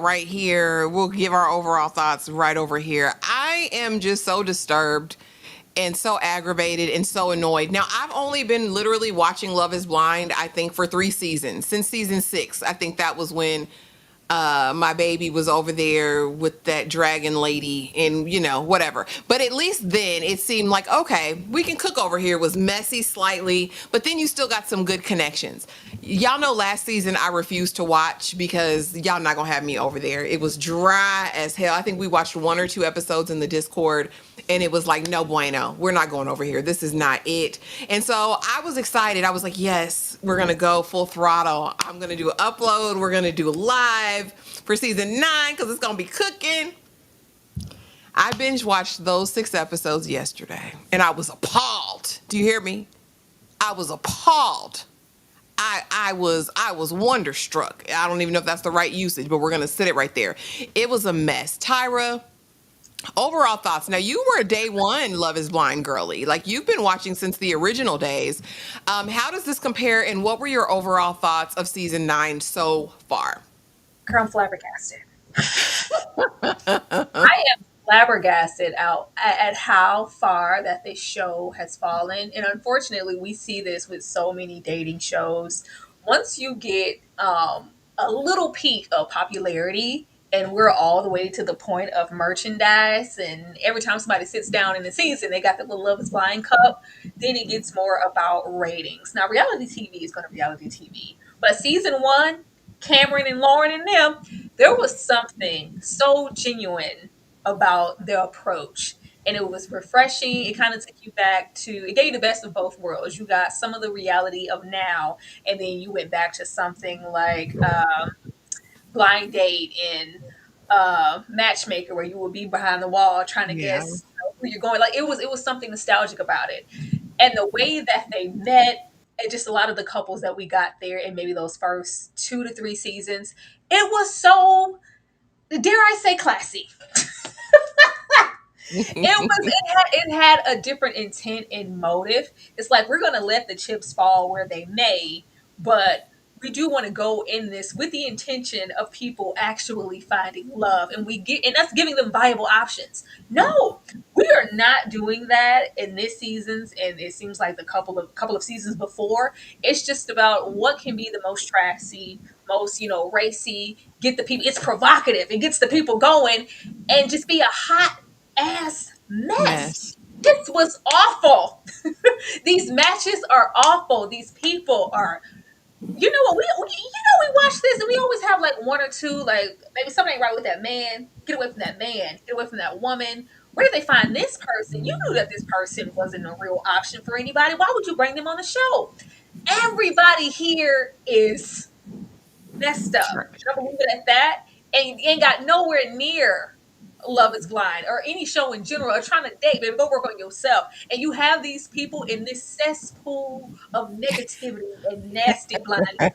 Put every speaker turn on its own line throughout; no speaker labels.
right here. We'll give our overall thoughts right over here. I am just so disturbed and so aggravated and so annoyed. Now, I've only been literally watching Love is Blind, I think, for 3 seasons. Since season 6, I think that was when my baby was over there with that dragon lady and, whatever. But at least then it seemed like, okay, we can cook over here. It was messy slightly, but then you still got some good connections. Y'all know last season I refused to watch because y'all not gonna have me over there. It was dry as hell. I think we watched 1 or 2 episodes in the Discord and it was like, no bueno, we're not going over here. This is not it. And so I was excited. I was like, yes, we're going to go full throttle. I'm going to do an upload. We're going to do live for season 9 because it's going to be cooking. I binge watched those 6 episodes yesterday and I was appalled. Do you hear me? I was appalled. I was wonderstruck. I don't even know if that's the right usage, but we're going to sit it right there. It was a mess. Tyra, overall thoughts. Now, you were a day one Love is Blind girly. Like, you've been watching since the original days. How does this compare, and what were your overall thoughts of season 9 so far?
Girl, I'm flabbergasted. I am flabbergasted out at how far that this show has fallen. And unfortunately, we see this with so many dating shows. Once you get a little peak of popularity, and we're all the way to the point of merchandise, and every time somebody sits down in the season, they got the little Love is Blind cup, then it gets more about ratings. Now, reality TV is going to reality TV. But season 1, Cameron and Lauren and them, there was something so genuine about their approach. And it was refreshing. It kind of took you back to, it gave you the best of both worlds. You got some of the reality of now, and then you went back to something like Blind Date and Matchmaker, where you would be behind the wall trying to
Yeah.
guess who you're going. Like, it was something nostalgic about it. And the way that they met, and just a lot of the couples that we got there in maybe those first 2 to 3 seasons, it was so, dare I say, classy. It had a different intent and motive. It's like, we're gonna let the chips fall where they may, but we do want to go in this with the intention of people actually finding love, and that's giving them viable options. No, we are not doing that in this seasons, and it seems like the couple of seasons before. It's just about what can be the most trashy, most racy, get the people. It's provocative. It gets the people going, and just be a hot ass mess.
Mess.
This was awful. These matches are awful. These people are. You know what? We watch this and we always have like 1 or 2, like maybe something ain't right with that man. Get away from that man. Get away from that woman. Where did they find this person? You knew that this person wasn't a real option for anybody. Why would you bring them on the show? Everybody here is messed up.
Sure.
And I'm gonna leave it at that. And you ain't got nowhere near Love is Blind or any show in general, or trying to date, baby, go work on yourself. And you have these people in this cesspool of negativity and nasty blindness.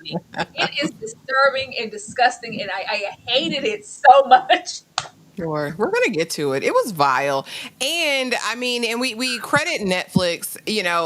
It is disturbing and disgusting, and I hated it so much.
Sure. We're going to get to it. It was vile. And I mean, and we credit Netflix,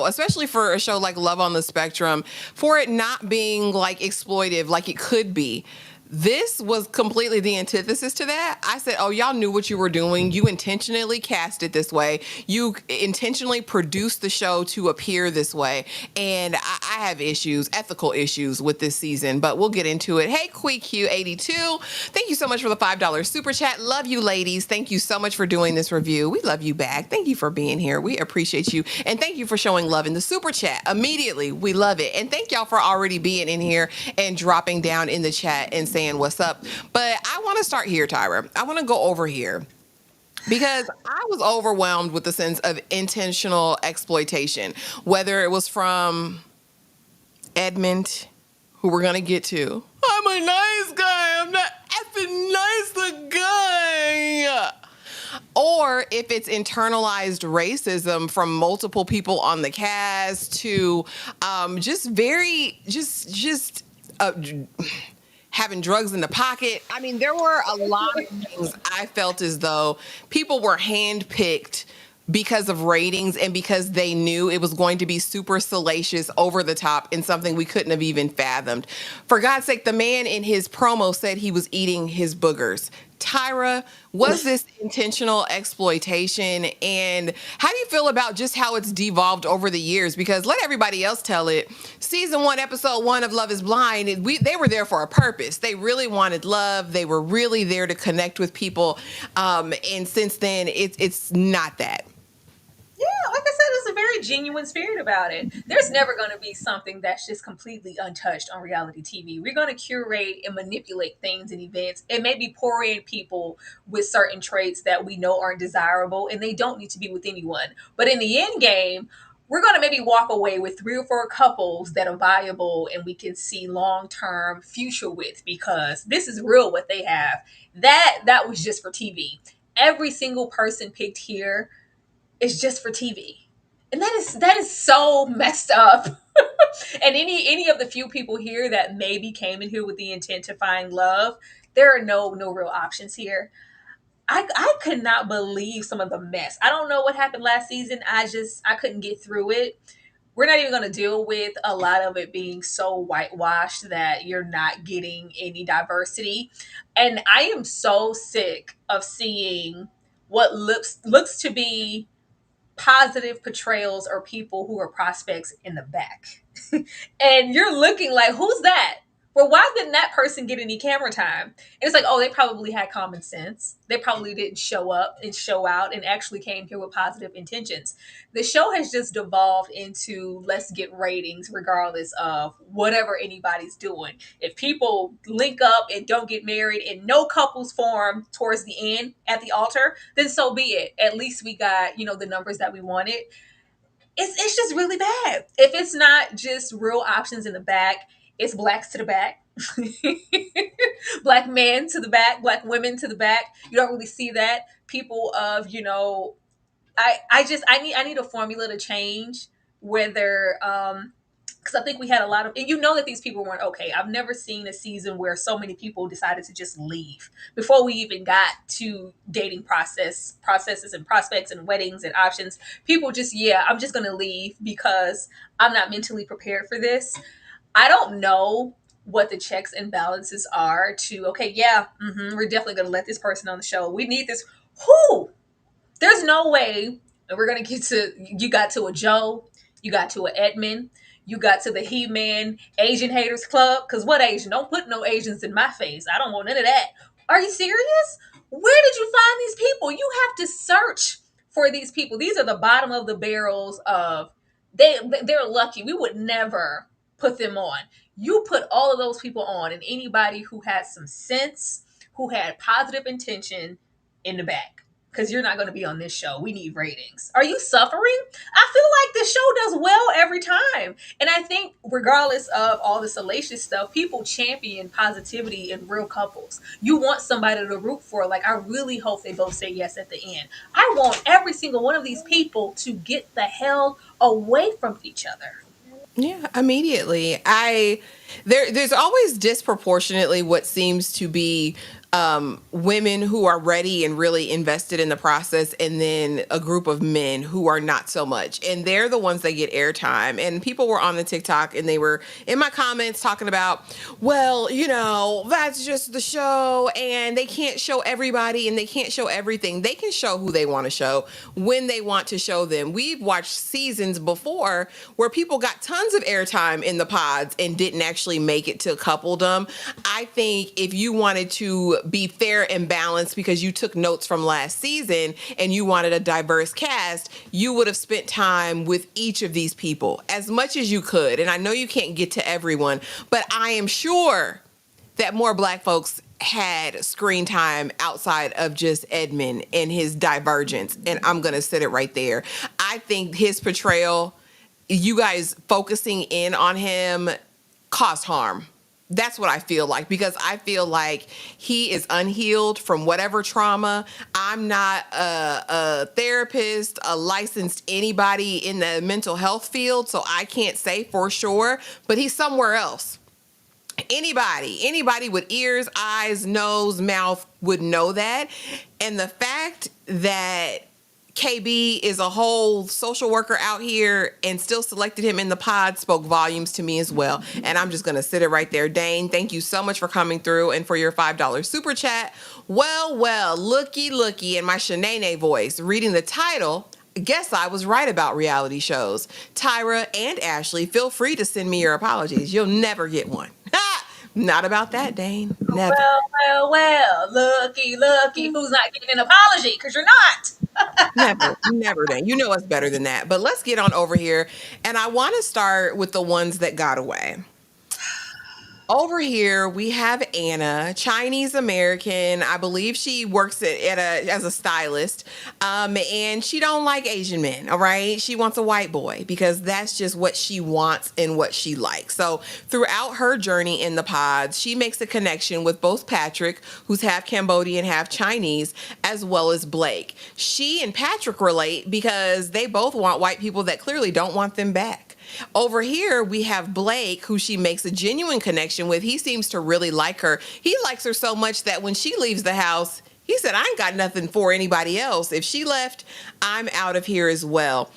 especially for a show like Love on the Spectrum, for it not being like exploitive like it could be. This was completely the antithesis to that. I said, oh, y'all knew what you were doing. You intentionally cast it this way. You intentionally produced the show to appear this way. And I have issues, ethical issues with this season, but we'll get into it. Hey, QueeQ82, thank you so much for the $5 super chat. Love you, ladies. Thank you so much for doing this review. We love you back. Thank you for being here. We appreciate you. And thank you for showing love in the super chat immediately. We love it. And thank y'all for already being in here and dropping down in the chat and saying what's up. But I want to start here, Tyra. I want to go over here because I was overwhelmed with the sense of intentional exploitation, whether it was from Edmund, who we're going to get to. I'm a nice guy. I'm not effing nice guy. Or if it's internalized racism from multiple people on the cast to having drugs in the pocket. I mean, there were a lot of things I felt as though people were handpicked because of ratings and because they knew it was going to be super salacious, over the top, and something we couldn't have even fathomed. For God's sake, the man in his promo said he was eating his boogers. Tyra, was this intentional exploitation? And how do you feel about just how it's devolved over the years? Because let everybody else tell it. Season 1, episode 1 of Love is Blind, they were there for a purpose. They really wanted love. They were really there to connect with people. And since then, it's not that.
Yeah, like I said, there's a very genuine spirit about it. There's never going to be something that's just completely untouched on reality TV. We're going to curate and manipulate things and events and maybe pour in people with certain traits that we know aren't desirable and they don't need to be with anyone. But in the end game, we're going to maybe walk away with 3 or 4 couples that are viable and we can see long-term future with, because this is real what they have. That was just for TV. Every single person picked here is just for TV. And that is so messed up. And any of the few people here that maybe came in here with the intent to find love, there are no real options here. I could not believe some of the mess. I don't know what happened last season. I couldn't get through it. We're not even going to deal with a lot of it being so whitewashed that you're not getting any diversity. And I am so sick of seeing what looks to be positive portrayals or people who are prospects in the back. And you're looking like, who's that? Well, why didn't that person get any camera time? And it's like, oh, they probably had common sense. They probably didn't show up and show out and actually came here with positive intentions. The show has just devolved into let's get ratings regardless of whatever anybody's doing. If people link up and don't get married and no couples form towards the end at the altar, then so be it. At least we got, the numbers that we wanted. It's just really bad. If it's not just real options in the back, it's blacks to the back, black men to the back, black women to the back. You don't really see that. People of, I need a formula to change whether because I think we had a lot of, and that these people weren't okay. I've never seen a season where so many people decided to just leave before we even got to dating processes and prospects and weddings and options. People just, I'm just going to leave because I'm not mentally prepared for this. I don't know what the checks and balances are to, we're definitely going to let this person on the show. We need this. Who? There's no way. And we're going to get to, you got to a Joe, you got to an Edmund, you got to the He-Man Asian Haters Club. Because what Asian? Don't put no Asians in my face. I don't want none of that. Are you serious? Where did you find these people? You have to search for these people. These are the bottom of the barrels of, they're lucky. We would never put them on. You put all of those people on, and anybody who had some sense, who had positive intention, in the back. Because you're not going to be on this show. We need ratings. Are you suffering? I feel like this show does well every time. And I think regardless of all the salacious stuff, people champion positivity in real couples. You want somebody to root for. Like, I really hope they both say yes at the end. I want every single one of these people to get the hell away from each other.
Yeah, immediately. There's always disproportionately what seems to be women who are ready and really invested in the process, and then a group of men who are not so much. And they're the ones that get airtime. And people were on the TikTok and they were in my comments talking about, well, that's just the show and they can't show everybody and they can't show everything. They can show who they want to show when they want to show them. We've watched seasons before where people got tons of airtime in the pods and didn't actually make it to coupledom. I think if you wanted to be fair and balanced because you took notes from last season and you wanted a diverse cast, you would have spent time with each of these people as much as you could. And I know you can't get to everyone, but I am sure that more black folks had screen time outside of just Edmund and his divergence. And I'm going to sit it right there. I think his portrayal, you guys focusing in on him, caused harm. That's what I feel like, because I feel like he is unhealed from whatever trauma. I'm not a therapist, a licensed anybody in the mental health field, so I can't say for sure, but he's somewhere else. Anybody with ears, eyes, nose, mouth would know that. And the fact that KB is a whole social worker out here and still selected him in the pod spoke volumes to me as well. And I'm just going to sit it right there. Dane, thank you so much for coming through and for your $5 super chat. Well, looky, in my Shanae voice, reading the title, guess I was right about reality shows. Tyra and Ashley, feel free to send me your apologies. You'll never get one. Not about that, Dane. Never.
Well, looky, who's not giving an apology? Because you're not.
Never, Dane. You know us better than that. But let's get on over here. And I want to start with the ones that got away. Over here, we have Anna, Chinese American. I believe she works as a stylist, and she don't like Asian men. All right, she wants a white boy because that's just what she wants and what she likes. So throughout her journey in the pods, she makes a connection with both Patrick, who's half Cambodian, half Chinese, as well as Blake. She and Patrick relate because they both want white people that clearly don't want them back. Over here, we have Blake, who she makes a genuine connection with. He seems to really like her. He likes her so much that when she leaves the house, he said, I ain't got nothing for anybody else. If she left, I'm out of here as well.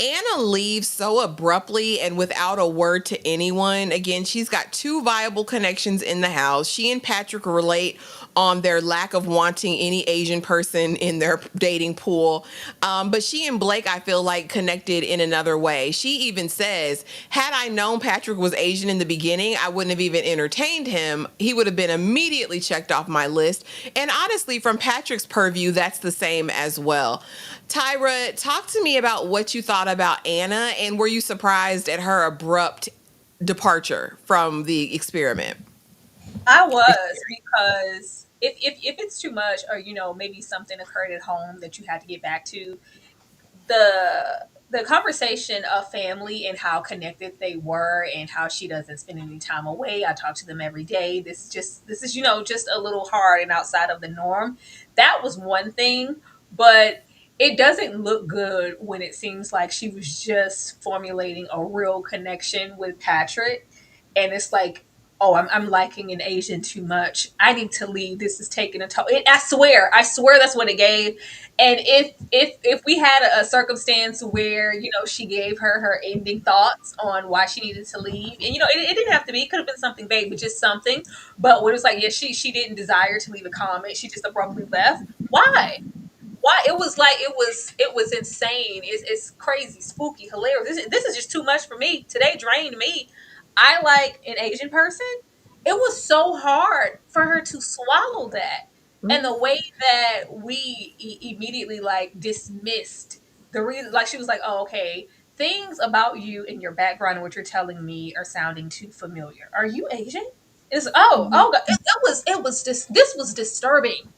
Anna leaves so abruptly and without a word to anyone. Again, she's got two viable connections in the house. She and Patrick relate on their lack of wanting any Asian person in their dating pool. But she and Blake, I feel like, connected in another way. She even says, had I known Patrick was Asian in the beginning, I wouldn't have even entertained him. He would have been immediately checked off my list. And honestly, from Patrick's purview, that's the same as well. Tyra, talk to me about what you thought about Anna, and were you surprised at her abrupt departure from the experiment?
I was, because if it's too much, or maybe something occurred at home that you had to get back to, the conversation of family and how connected they were and how she doesn't spend any time away. I talk to them every day. This is just a little hard and outside of the norm. That was one thing, but it doesn't look good when it seems like she was just formulating a real connection with Patrick, and it's like, oh, I'm liking an Asian too much. I need to leave. This is taking a toll. I swear that's what it gave. And if we had a circumstance where she gave her ending thoughts on why she needed to leave, and it didn't have to be. It could have been something vague, but just something. But when it was like, yeah, she didn't desire to leave a comment. She just abruptly left. Why? It was like it was insane. It's crazy, spooky, hilarious. This is just too much for me. Today drained me. I like an Asian person. It was so hard for her to swallow that, and the way that we immediately like dismissed the reason. Like, she was like, "Oh, okay. Things about you and your background and what you're telling me are sounding too familiar. Are you Asian?" It's God. It was just, this was disturbing.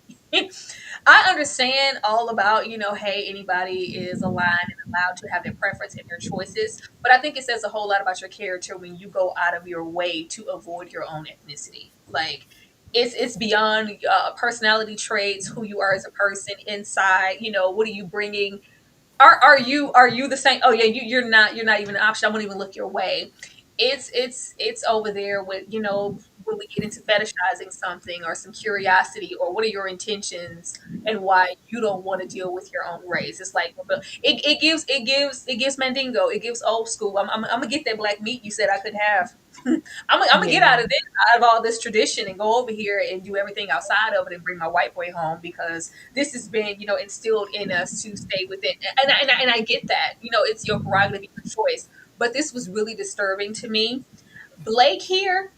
I understand all about, hey, anybody is aligned and allowed to have their preference and their choices, but I think it says a whole lot about your character when you go out of your way to avoid your own ethnicity. Like, it's beyond personality traits, who you are as a person inside. What are you bringing? Are you the same? Oh yeah, you're not even an option. I won't even look your way. It's over there with when we get into fetishizing something or some curiosity, or what are your intentions and why you don't want to deal with your own race. It's like, it gives Mandingo, it gives old school. I'm gonna get that black meat you said I could have. I'm gonna get
Yeah.
out of all this tradition and go over here and do everything outside of it and bring my white boy home, because this has been instilled in us to stay within. And I get that, it's your prerogative, your choice, but this was really disturbing to me. Blake here,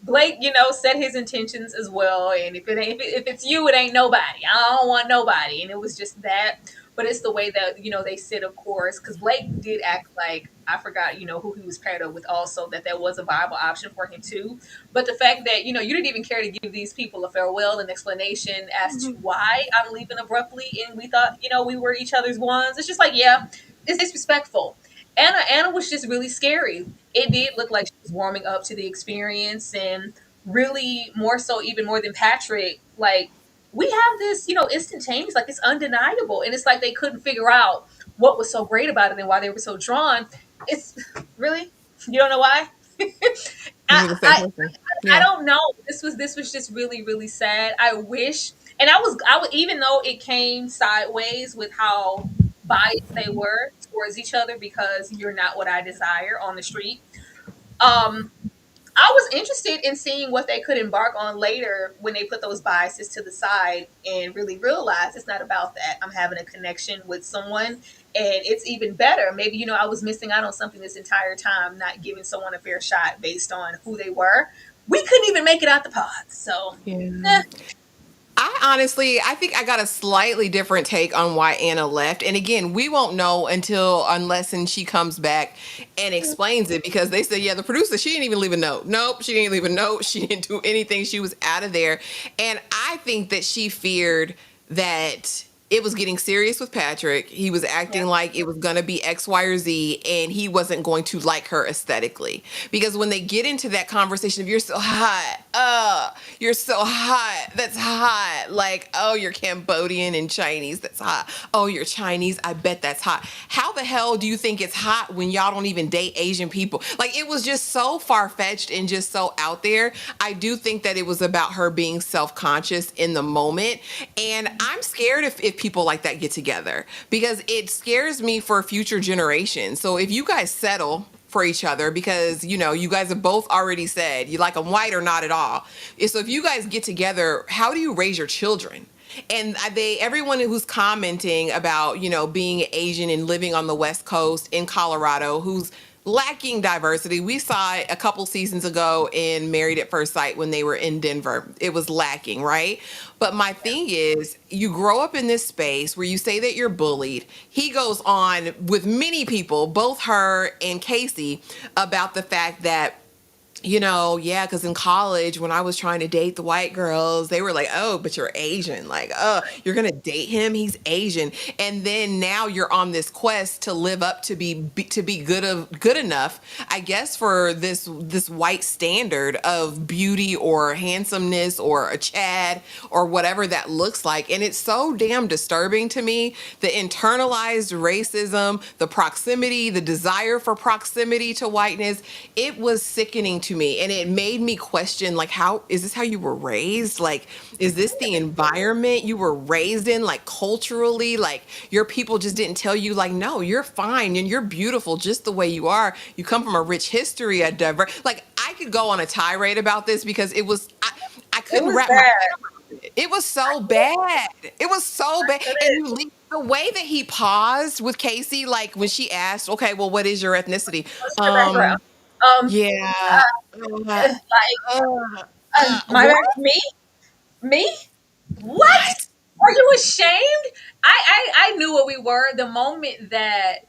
Blake, set his intentions as well. And if it's you, it ain't nobody. I don't want nobody. And it was just that. But it's the way that they sit, of course, because Blake did act like, I forgot who he was paired up with, also, that was a viable option for him too. But the fact that you didn't even care to give these people a farewell and explanation as to why I'm leaving abruptly, and we thought we were each other's ones. It's just like, yeah, it's disrespectful. Anna was just really scary. It did look like she was warming up to the experience, and really more so, even more than Patrick. Like, we have this, instantaneous, like, it's undeniable, and it's like they couldn't figure out what was so great about it and why they were so drawn. It's really, you don't know why.
You're the
I,
same
I
person.
I
Yeah.
don't know. This was just really, really sad. I wish And I was, even though it came sideways with how biased they were towards each other because you're not what I desire on the street. Um, I was interested in seeing what they could embark on later when they put those biases to the side and really realize it's not about that. I'm having a connection with someone, and it's even better. Maybe, I was missing out on something this entire time, not giving someone a fair shot based on who they were. We couldn't even make it out the pod. So,
Yeah.
eh,
I think I got a slightly different take on why Anna left. And again, we won't know unless and she comes back and explains it, because they said, yeah, the producer, she didn't even leave a note. Nope, she didn't leave a note. She didn't do anything. She was out of there. And I think that she feared that it was getting serious with Patrick. He was acting
yeah.
like it was going to be X, Y, or Z, and he wasn't going to like her aesthetically. Because when they get into that conversation of, you're so hot, you're so hot, that's hot. Like, oh, you're Cambodian and Chinese, that's hot. Oh, you're Chinese, I bet that's hot. How the hell do you think it's hot when y'all don't even date Asian people? Like, it was just so far-fetched and just so out there. I do think that it was about her being self-conscious in the moment. And I'm scared if people like that get together, because it scares me for future generations. So if you guys settle for each other, because you guys have both already said you like them white or not at all, so if you guys get together, how do you raise your children? And everyone who's commenting about being Asian and living on the West Coast in Colorado, who's lacking diversity. We saw it a couple seasons ago in Married at First Sight when they were in Denver. It was lacking, right? But my thing is, you grow up in this space where you say that you're bullied. He goes on with many people, both her and Casey, about the fact that, yeah, because in college, when I was trying to date the white girls, they were like, oh, but you're Asian. Like, oh, you're going to date him? He's Asian. And then now you're on this quest to live up to be good enough, I guess, for this white standard of beauty or handsomeness or a Chad or whatever that looks like. And it's so damn disturbing to me. The internalized racism, the proximity, the desire for proximity to whiteness, it was sickening to me, and it made me question, like, how is this how you were raised? Like, is this the environment you were raised in? Like, culturally, like, your people just didn't tell you, like, no, you're fine and you're beautiful just the way you are. You come from a rich history, a diverse, like, I could go on a tirade about this because I
It
couldn't
was
wrap my
bad.
head around it. It was so bad. It was so bad. And
It
the way that he paused with Casey, like when she asked, okay, well, what is your ethnicity?
was your background. Um,
Yeah.
like, my
What?
back, me? What?
What?
Are you ashamed? I knew what we were the moment that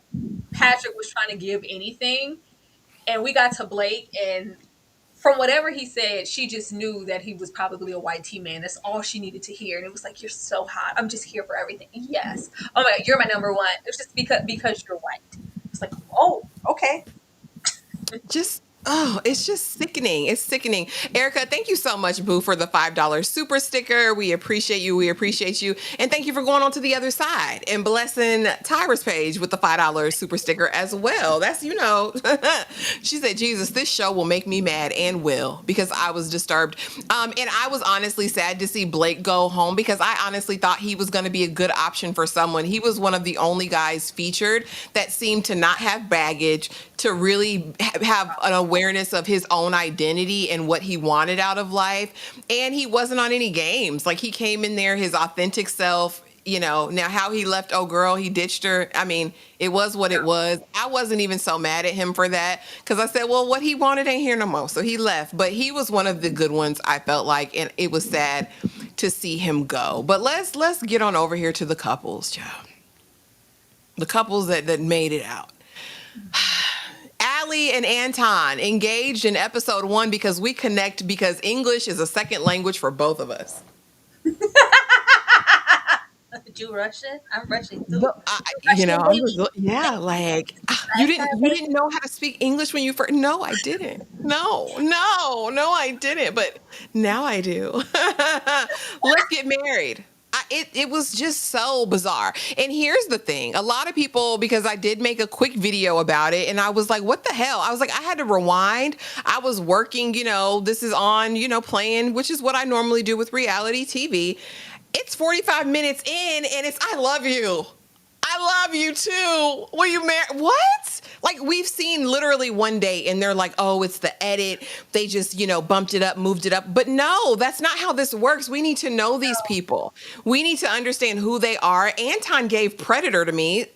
Patrick was trying to give anything, and we got to Blake, and from whatever he said, she just knew that he was probably a white tea man. That's all she needed to hear, and it was like, "You're so hot. I'm just here for everything." Yes. Oh my God, you're my number one. It's just because you're white. It's like, oh, okay.
Just it's just sickening. It's sickening. Erica, thank you so much, Boo, for the $5 super sticker. We appreciate you. We appreciate you. And thank you for going on to the other side and blessing Tyra's page with the $5 super sticker as well. That's, she said, Jesus, this show will make me mad, and will, because I was disturbed. And I was honestly sad to see Blake go home, because I honestly thought he was going to be a good option for someone. He was one of the only guys featured that seemed to not have baggage, to really have an awareness of his own identity and what he wanted out of life. And he wasn't on any games. Like, he came in there his authentic self. Now how he left old girl, he ditched her. I mean, it was what it was. I wasn't even so mad at him for that, because I said, well, what he wanted ain't here no more. So he left. But he was one of the good ones, I felt like, and it was sad to see him go. But let's get on over here to the couples, Joe. The couples that made it out. Allie and Anton engaged in episode 1 because we connect, because English is a second language for both of us.
Did you rush it? I'm rushing too.
Look, I'm just, yeah, like, you didn't know how to speak English when you first. No, I didn't. No, I didn't. But now I do. Let's get married. It was just so bizarre. And here's the thing. A lot of people, because I did make a quick video about it, and I was like, what the hell? I was like, I had to rewind. I was working, this is on, playing, which is what I normally do with reality TV. It's 45 minutes in and it's I love you. I love you too. Will you marry? What? Like we've seen literally one day and they're like, oh, it's the edit. They just, bumped it up, moved it up. But no, that's not how this works. We need to know these people. We need to understand who they are. Anton gave Predator to me.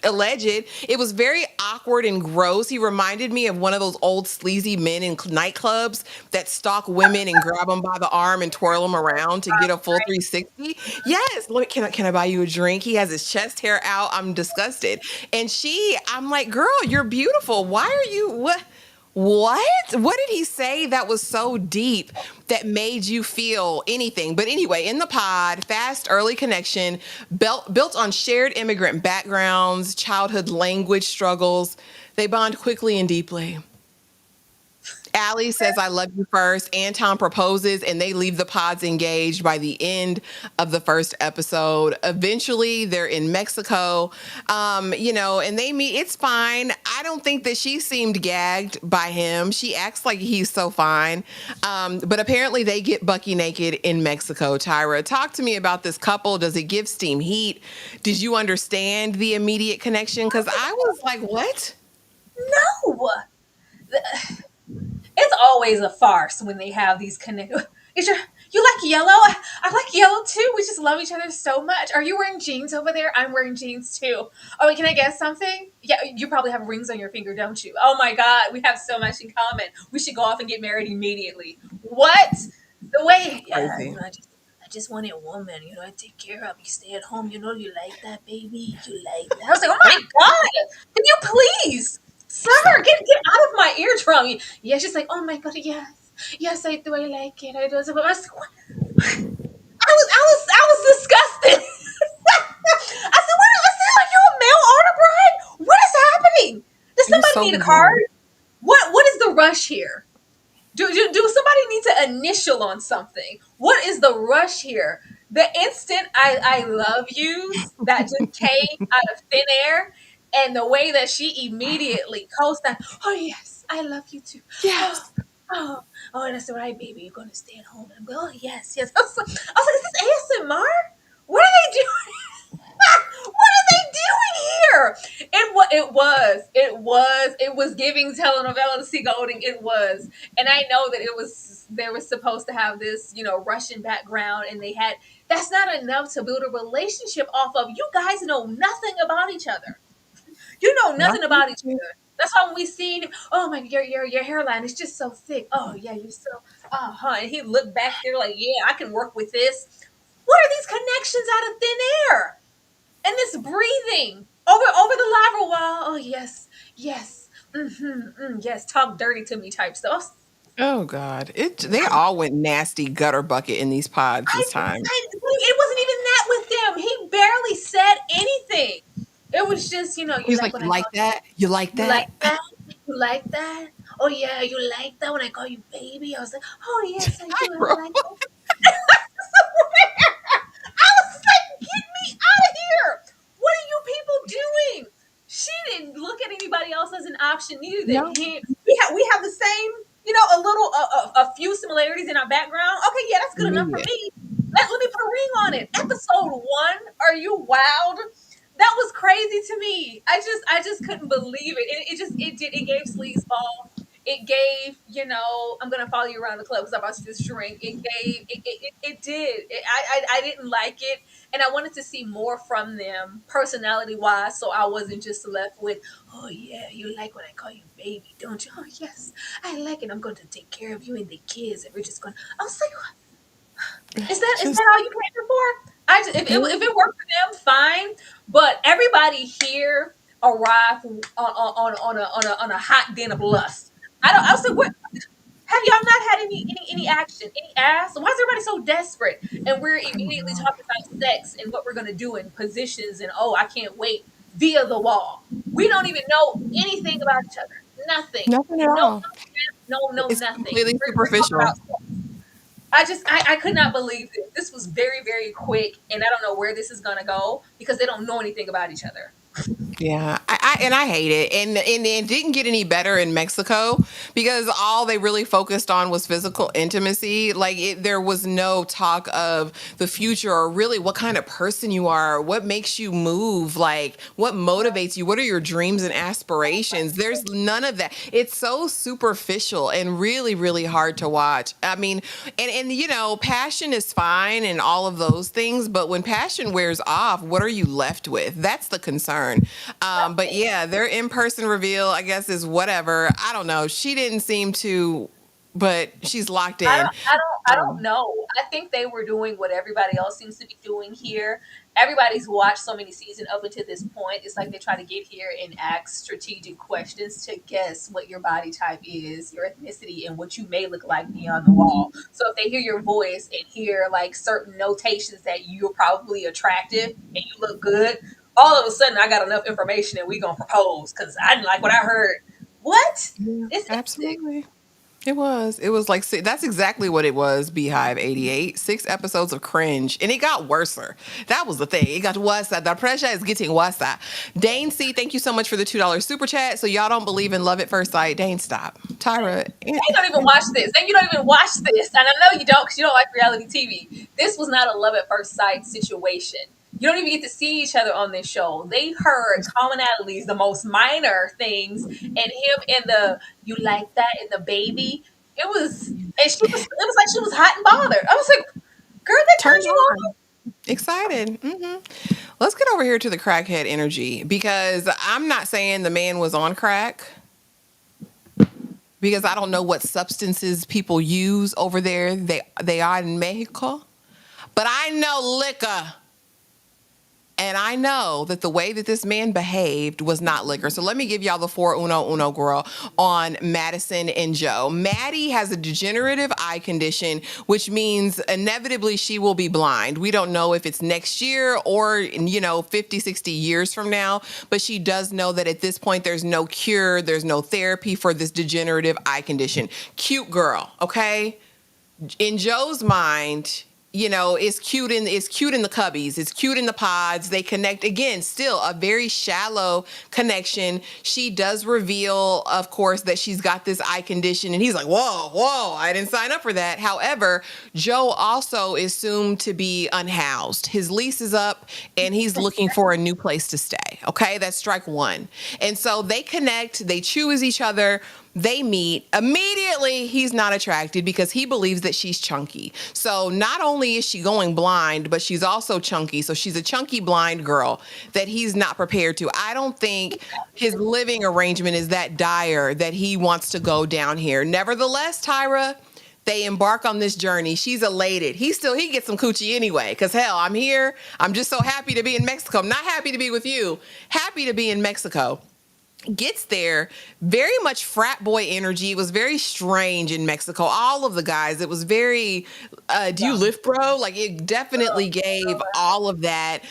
Alleged. It was very awkward and gross. He reminded me of one of those old sleazy men in nightclubs that stalk women and grab them by the arm and twirl them around to get a full 360. Yes, look, can I buy you a drink? He has his chest hair out. I'm disgusted. And I'm like, girl, you're beautiful. Why are you what? What did he say that was so deep that made you feel anything? But anyway, in the pod, fast, early connection, built on shared immigrant backgrounds, childhood language struggles. They bond quickly and deeply. Allie says, I love you first. Anton proposes, and they leave the pods engaged by the end of the first episode. Eventually, they're in Mexico, and they meet. It's fine. I don't think that she seemed gagged by him. She acts like he's so fine. But apparently, they get Bucky naked in Mexico. Tyra, talk to me about this couple. Does it give steam heat? Did you understand the immediate connection? Because I was like, what?
No. It's always a farce when they have these connections. You like yellow? I like yellow too. We just love each other so much. Are you wearing jeans over there? I'm wearing jeans too. Oh, wait, can I guess something? Yeah, you probably have rings on your finger, don't you? Oh my God, we have so much in common. We should go off and get married immediately. What? The way? Yeah,
Crazy.
I just want a woman. I take care of. You stay at home. You like that, baby. You like that. I was like, oh my God, can you please? Sir, get out of my eardrum. Yeah, she's like, oh my God, yes. Yes, I do. I like it. I do. But I was, I was disgusted. I said, what? I said, are you a male honor bride? What is happening? Does
It was
somebody
so
need a
bizarre.
card? What is the rush here? Do somebody need to initial on something? What is the rush here? The instant I love yous that just came out of thin air, and the way that she immediately co-signed, oh yes, I love you too. Oh,
Yes.
oh, oh, that's all right, baby. You're gonna stay at home. And I'm going, oh yes, yes. I was like, is this ASMR? What are they doing? What are they doing here? It was giving telenovela to see Golding. It was, and I know that they were supposed to have this, Russian background, and they had. That's not enough to build a relationship off of. You guys know nothing about each other. You know nothing
Nothing.
about each other. That's why when we seen him, oh my, your hairline is just so thick. Oh yeah, you're so, and he looked back there like, yeah, I can work with this. What are these connections out of thin air? And this breathing over the lava wall. Oh yes, yes, yes. Talk dirty to me type stuff.
Oh God. They all went nasty gutter bucket in these pods this time.
It wasn't even that with them. He barely said anything. It was just, you
He's
like
like,
when
you
I
like
call
that? You like
you like
that?
that. You like that. Oh yeah, you like that when I call you baby. I was like, oh yes, I
Hi,
do. I
bro.
like that. I was like, get me out of here. What are you people doing? She didn't look at anybody else as an option either.
No.
We have the same, a few similarities in our background. Okay, yeah, that's good enough for
Immediate.
me. Let me put a ring on it. Episode 1. Are you wild? That was crazy to me. I just couldn't believe it. It gave sleazeball. It gave, I'm gonna follow you around the club because I'm about to just drink. It did. I didn't like it, and I wanted to see more from them, personality wise. So I wasn't just left with, oh yeah, you like when I call you baby, don't you? Oh yes, I like it. I'm going to take care of you and the kids, and we're just going. I was like, is
Just
that all you came here for? If it worked for them, fine. But everybody here arrived on a hot den of lust. I was like, what? Have y'all not had any action, any ass? Why is everybody so desperate? And we're
I don't
immediately
know.
talking about sex and what we're gonna do in positions, and oh, I can't wait via the wall. We don't even know anything about each other. Nothing.
Nothing at
No,
all.
no,
It's
nothing.
completely
We're talking
superficial.
about sex. I could not believe this. This was very, very quick, and I don't know where this is gonna go because they don't know anything about each other.
Yeah, I hate it, and it didn't get any better in Mexico because all they really focused on was physical intimacy. Like there was no talk of the future or really what kind of person you are, what makes you move, like what motivates you, what are your dreams and aspirations. There's none of that. It's so superficial and really really hard to watch. I mean, and you know, passion is fine and all of those things, but when passion wears off, what are you left with? That's the concern. But yeah, their in-person reveal, I guess, is whatever. I don't know. She didn't seem to, but she's locked in.
I don't know. I think they were doing what everybody else seems to be doing here. Everybody's watched so many seasons up until this point. It's like they try to get here and ask strategic questions to guess what your body type is, your ethnicity, and what you may look like beyond the wall. So if they hear your voice and hear like certain notations that you're probably attractive and you look good, all of a sudden I got enough information and we gonna propose because I didn't like what I heard. What?
Yeah,
It's sick.
absolutely. It was. It was like that's exactly what it was. Beehive 88, 6 episodes of cringe, and it got worser. That was the thing. It got worse. The pressure is getting worse. Dane C, thank you so much for the $2 super chat. So y'all don't believe in love at first sight. Dane, stop. Tyra,
You don't even watch this. And you don't even watch this. And I know you don't because you don't like reality TV. This was not a love at first sight situation. You don't even get to see each other on this show. They heard commonalities, the most minor things, and him and the you like that and the baby. It was like she was hot and bothered. I was like, girl, that
turn
turned you on.
on. Excited. Let's get over here to the crackhead energy because I'm not saying the man was on crack because I don't know what substances people use over there. They are in Mexico, but I know liquor. And I know that the way that this man behaved was not liquor. So let me give y'all the 4-1 girl on Madison and Joe. Maddie has a degenerative eye condition, which means inevitably she will be blind. We don't know if it's next year or, 50, 60 years from now, but she does know that at this point there's no cure, there's no therapy for this degenerative eye condition. Cute girl, okay? In Joe's mind, it's cute in the cubbies, it's cute in the pods. They connect again, still a very shallow connection. She does reveal, of course, that she's got this eye condition, and he's like, whoa, I didn't sign up for that. However, Joe also is soon to be unhoused. His lease is up, and he's looking for a new place to stay. Okay, that's strike one. And so they connect, they choose each other. They meet. Immediately, he's not attracted because he believes that she's chunky. So not only is she going blind, but she's also chunky. So she's a chunky blind girl that he's not prepared to. I don't think his living arrangement is that dire that he wants to go down here. Nevertheless, Tyra, they embark on this journey. She's elated. He gets some coochie anyway, because hell, I'm here. I'm just so happy to be in Mexico. I'm not happy to be with you. Happy to be in Mexico. Gets there, very much frat boy energy. It was very strange in Mexico. All of the guys, it was very, do you lift, bro? Like it definitely gave all of that.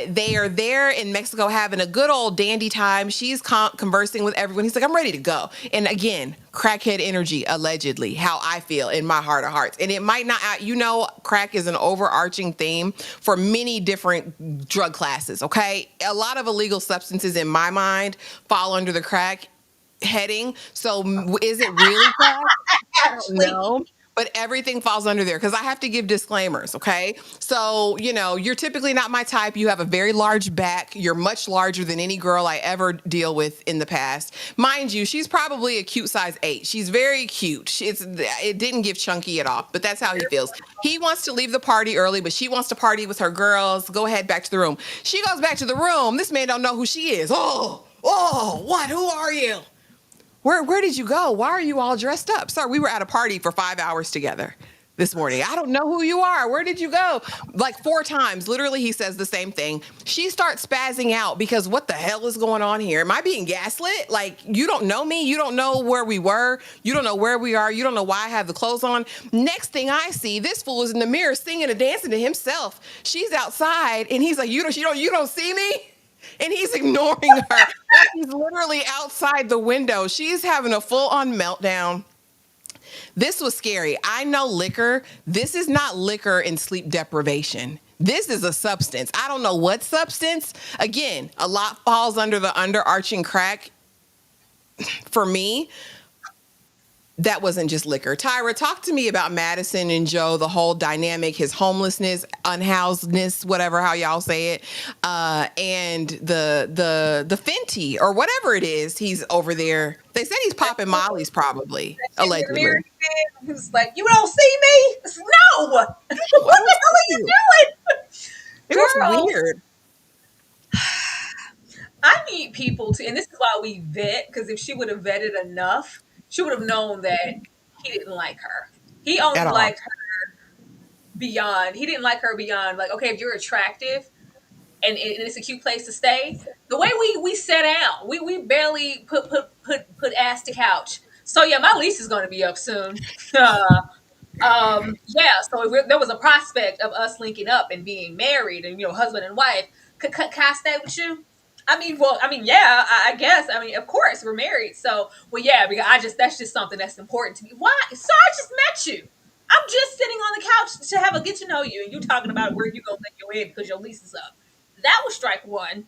They are there in Mexico having a good old dandy time. She's conversing with everyone. He's like, I'm ready to go. And again, crackhead energy, allegedly, how I feel in my heart of hearts. And it might not, crack is an overarching theme for many different drug classes, okay? A lot of illegal substances in my mind fall under the crack heading. So is it really crack? I don't know. But everything falls under there because I have to give disclaimers, okay? So, you're typically not my type. You have a very large back. You're much larger than any girl I ever deal with in the past. Mind you, she's probably a cute size 8. She's very cute. It didn't give chunky at all, but that's how he feels. He wants to leave the party early, but she wants to party with her girls. Go ahead, back to the room. She goes back to the room. This man don't know who she is. Oh, what? Who are you? Where did you go? Why are you all dressed up? Sir, we were at a party for 5 hours together this morning. I don't know who you are. Where did you go? Like 4 times. Literally, he says the same thing. She starts spazzing out because what the hell is going on here? Am I being gaslit? Like, you don't know me. You don't know where we were. You don't know where we are. You don't know why I have the clothes on. Next thing I see, this fool is in the mirror singing and dancing to himself. She's outside and he's like, you don't see me? And he's ignoring her. Like he's literally outside the window. She's having a full-on meltdown. This was scary. I know liquor. This is not liquor and sleep deprivation. This is a substance. I don't know what substance. Again, a lot falls under the underarching crack for me. That wasn't just liquor. Tyra, talk to me about Madison and Joe, the whole dynamic, his homelessness, unhousedness, whatever how y'all say it, and the Fenty or whatever it is he's over there. They said he's popping Molly's probably, allegedly.
He was like, "You don't see me? No. What the
What was
hell are you
you?
doing,
It
girl?"
was weird.
I need people to, and this is why we vet, because if she would have vetted enough, she would have known that he didn't like her. He
At
only
all.
liked her beyond. He didn't like her beyond, like, okay, if you're attractive and it's a cute place to stay. The way we sat down, we barely put ass to couch. So yeah, my lease is going to be up soon. Yeah, so if there was a prospect of us linking up and being married and, husband and wife, could I stay with you? Yeah, I guess. I mean, of course, we're married. So, well, yeah, because that's just something that's important to me. Why? So I just met you. I'm just sitting on the couch to have a get to know you, and you talking about where you gonna lay your head because your lease is up. That was strike one.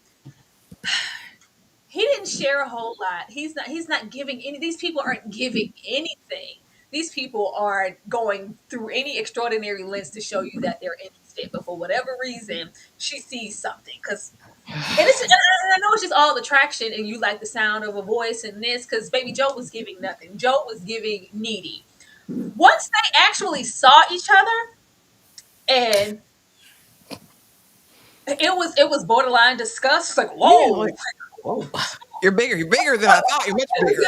He didn't share a whole lot. He's not giving any. These people aren't giving anything. These people are going through any extraordinary lengths to show you that they're interested, but for whatever reason, she sees something. And I know it's just all attraction, and you like the sound of a voice and this, because baby Joe was giving nothing. Joe was giving needy. Once they actually saw each other, and it was borderline disgust. It's like,
Yeah,
whoa.
like, whoa. You're bigger. You're bigger than I thought. You're much bigger.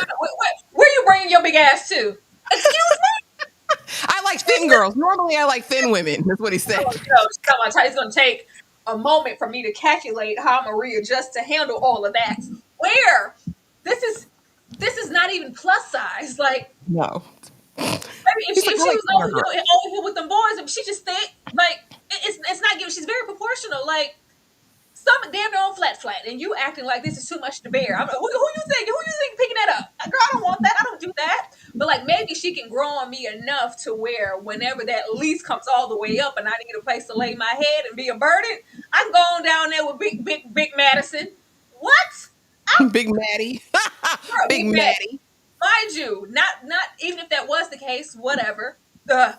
Where you bringing your big ass to? Excuse me.
I like
Excuse
thin
me.
girls. Normally, I like thin women. That's what he said.
It's going to take a moment for me to calculate how I'm gonna readjust to handle all of that. Where this is not even plus size. Like,
No.
maybe if
He's
she
like,
if
I
she
like
was
thinner
over
girls.
here with them boys, and she just thick, like it's not giving. She's very proportional. Like, some damn near on flat, and you acting like this is too much to bear. I'm like, who you think? Who you think picking that up? Girl, I don't want that. I don't do that. But like, maybe she can grow on me enough to where whenever that lease comes all the way up and I need a place to lay my head and be a burden, I can go on down there with big Madison. What?
Big Maddie. Big
Big Maddie.
Maddie.
Mind you, not even if that was the case, whatever. Not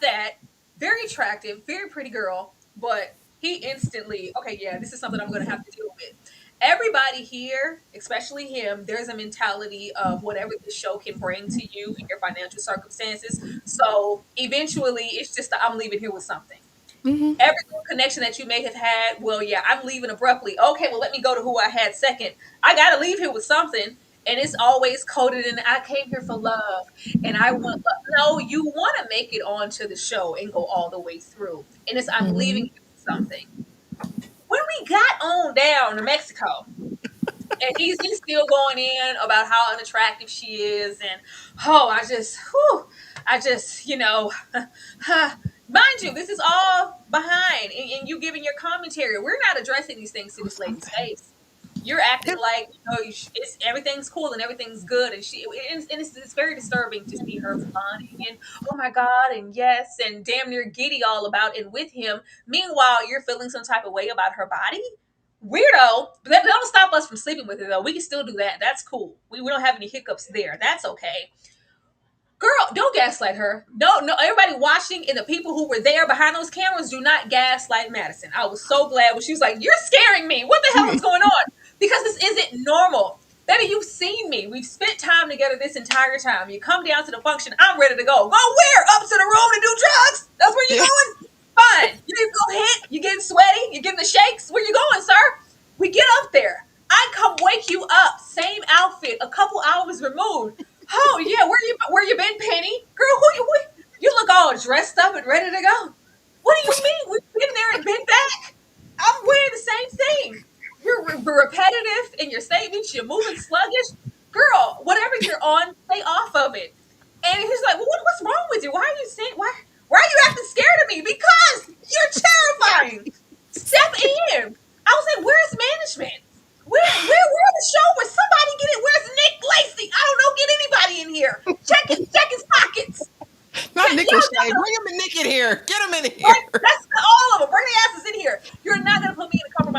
that. Very attractive, very pretty girl, but he instantly, okay, yeah, this is something I'm gonna have to deal with. Everybody here, especially him, there's a mentality of whatever this show can bring to you in your financial circumstances. So eventually it's just I'm leaving here with something.
Mm-hmm.
Every little connection that you may have had, well, yeah, I'm leaving abruptly. Okay, well, let me go to who I had second. I got to leave here with something. And it's always coded in, I came here for love and I want love. No, you want to make it onto the show and go all the way through. And it's, I'm leaving
Mm-hmm.
here with something. When we got on down to Mexico, and he's still going in about how unattractive she is, and oh, I just, mind you, this is all behind, and you giving your commentary. We're not addressing these things to this lady's face. You're acting like it's everything's cool and everything's good, and it's very disturbing to see her fawning and oh my god and yes and damn near giddy all about and with him. Meanwhile, you're feeling some type of way about her body. Weirdo, but that don't stop us from sleeping with her though. We can still do that. That's cool. We don't have any hiccups there. That's okay. Girl, don't gaslight her. No, everybody watching and the people who were there behind those cameras do not gaslight Madison. I was so glad when she was like, "You're scaring me. What the hell is going on?" Because this isn't normal. Baby, you've seen me. We've spent time together this entire time. You come down to the function, I'm ready to go. Go where? Up to the room to do drugs? That's where you
Yeah.
going? Fine. You need to go hit. You getting sweaty? You getting the shakes? Where you going, sir? We get up there. I come wake you up. Same outfit, a couple hours removed. Oh yeah, where you been, Penny? Girl, you look all dressed up and ready to go. What do you mean? We've been there and been back. I'm wearing the same thing. You're repetitive in your statements. You're moving sluggish. Girl, whatever you're on, stay off of it. And he's like, well, what's wrong with you? Why are you saying why are you acting scared of me? Because you're terrifying. Step in. I was like, where's management? Where the show where somebody get it? Where's Nick Lacey? I don't know. Get anybody in here. Check his pockets.
Not Nick
Yo,
Lachey. Bring him and Nick in here. Get him in here.
right? That's all of them. Bring their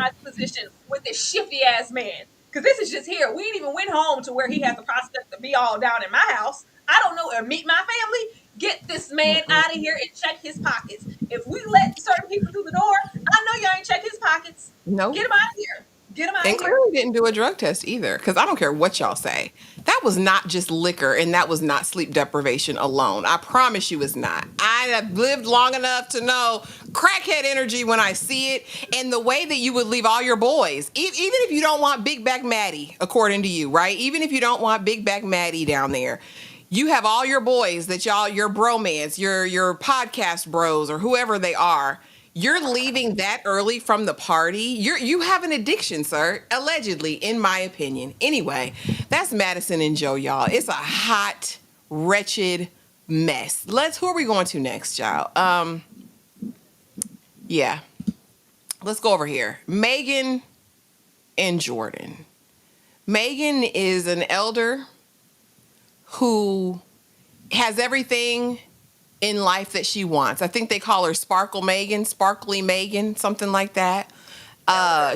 compromised position with this shifty ass man. Because this is just here. We ain't even went home to where he has the prospect to be all down in my house. I don't know, or meet my family. Get this man
Mm-mm.
out of here and check his pockets. If we let certain people through the door, I know y'all ain't check his pockets.
Nope.
Get him out of here. Get him out
And
of here.
clearly didn't do a drug test either, because I don't care what y'all say. That was not just liquor, and that was not sleep deprivation alone. I promise you it's not. I have lived long enough to know crackhead energy when I see it, and the way that you would leave all your boys, even if you don't want Big Back Maddie, according to you, right? Even if you don't want Big Back Maddie down there, you have all your boys that y'all, your bromance, your podcast bros, or whoever they are. You're leaving that early from the party. You have an addiction, sir. Allegedly, in my opinion. Anyway, that's Madison and Joe, y'all. It's a hot, wretched mess. Who are we going to next, y'all? Yeah. Let's go over here. Megan and Jordan. Megan is an elder who has everything in life that she wants. I think they call her Sparkly Megan, something like that.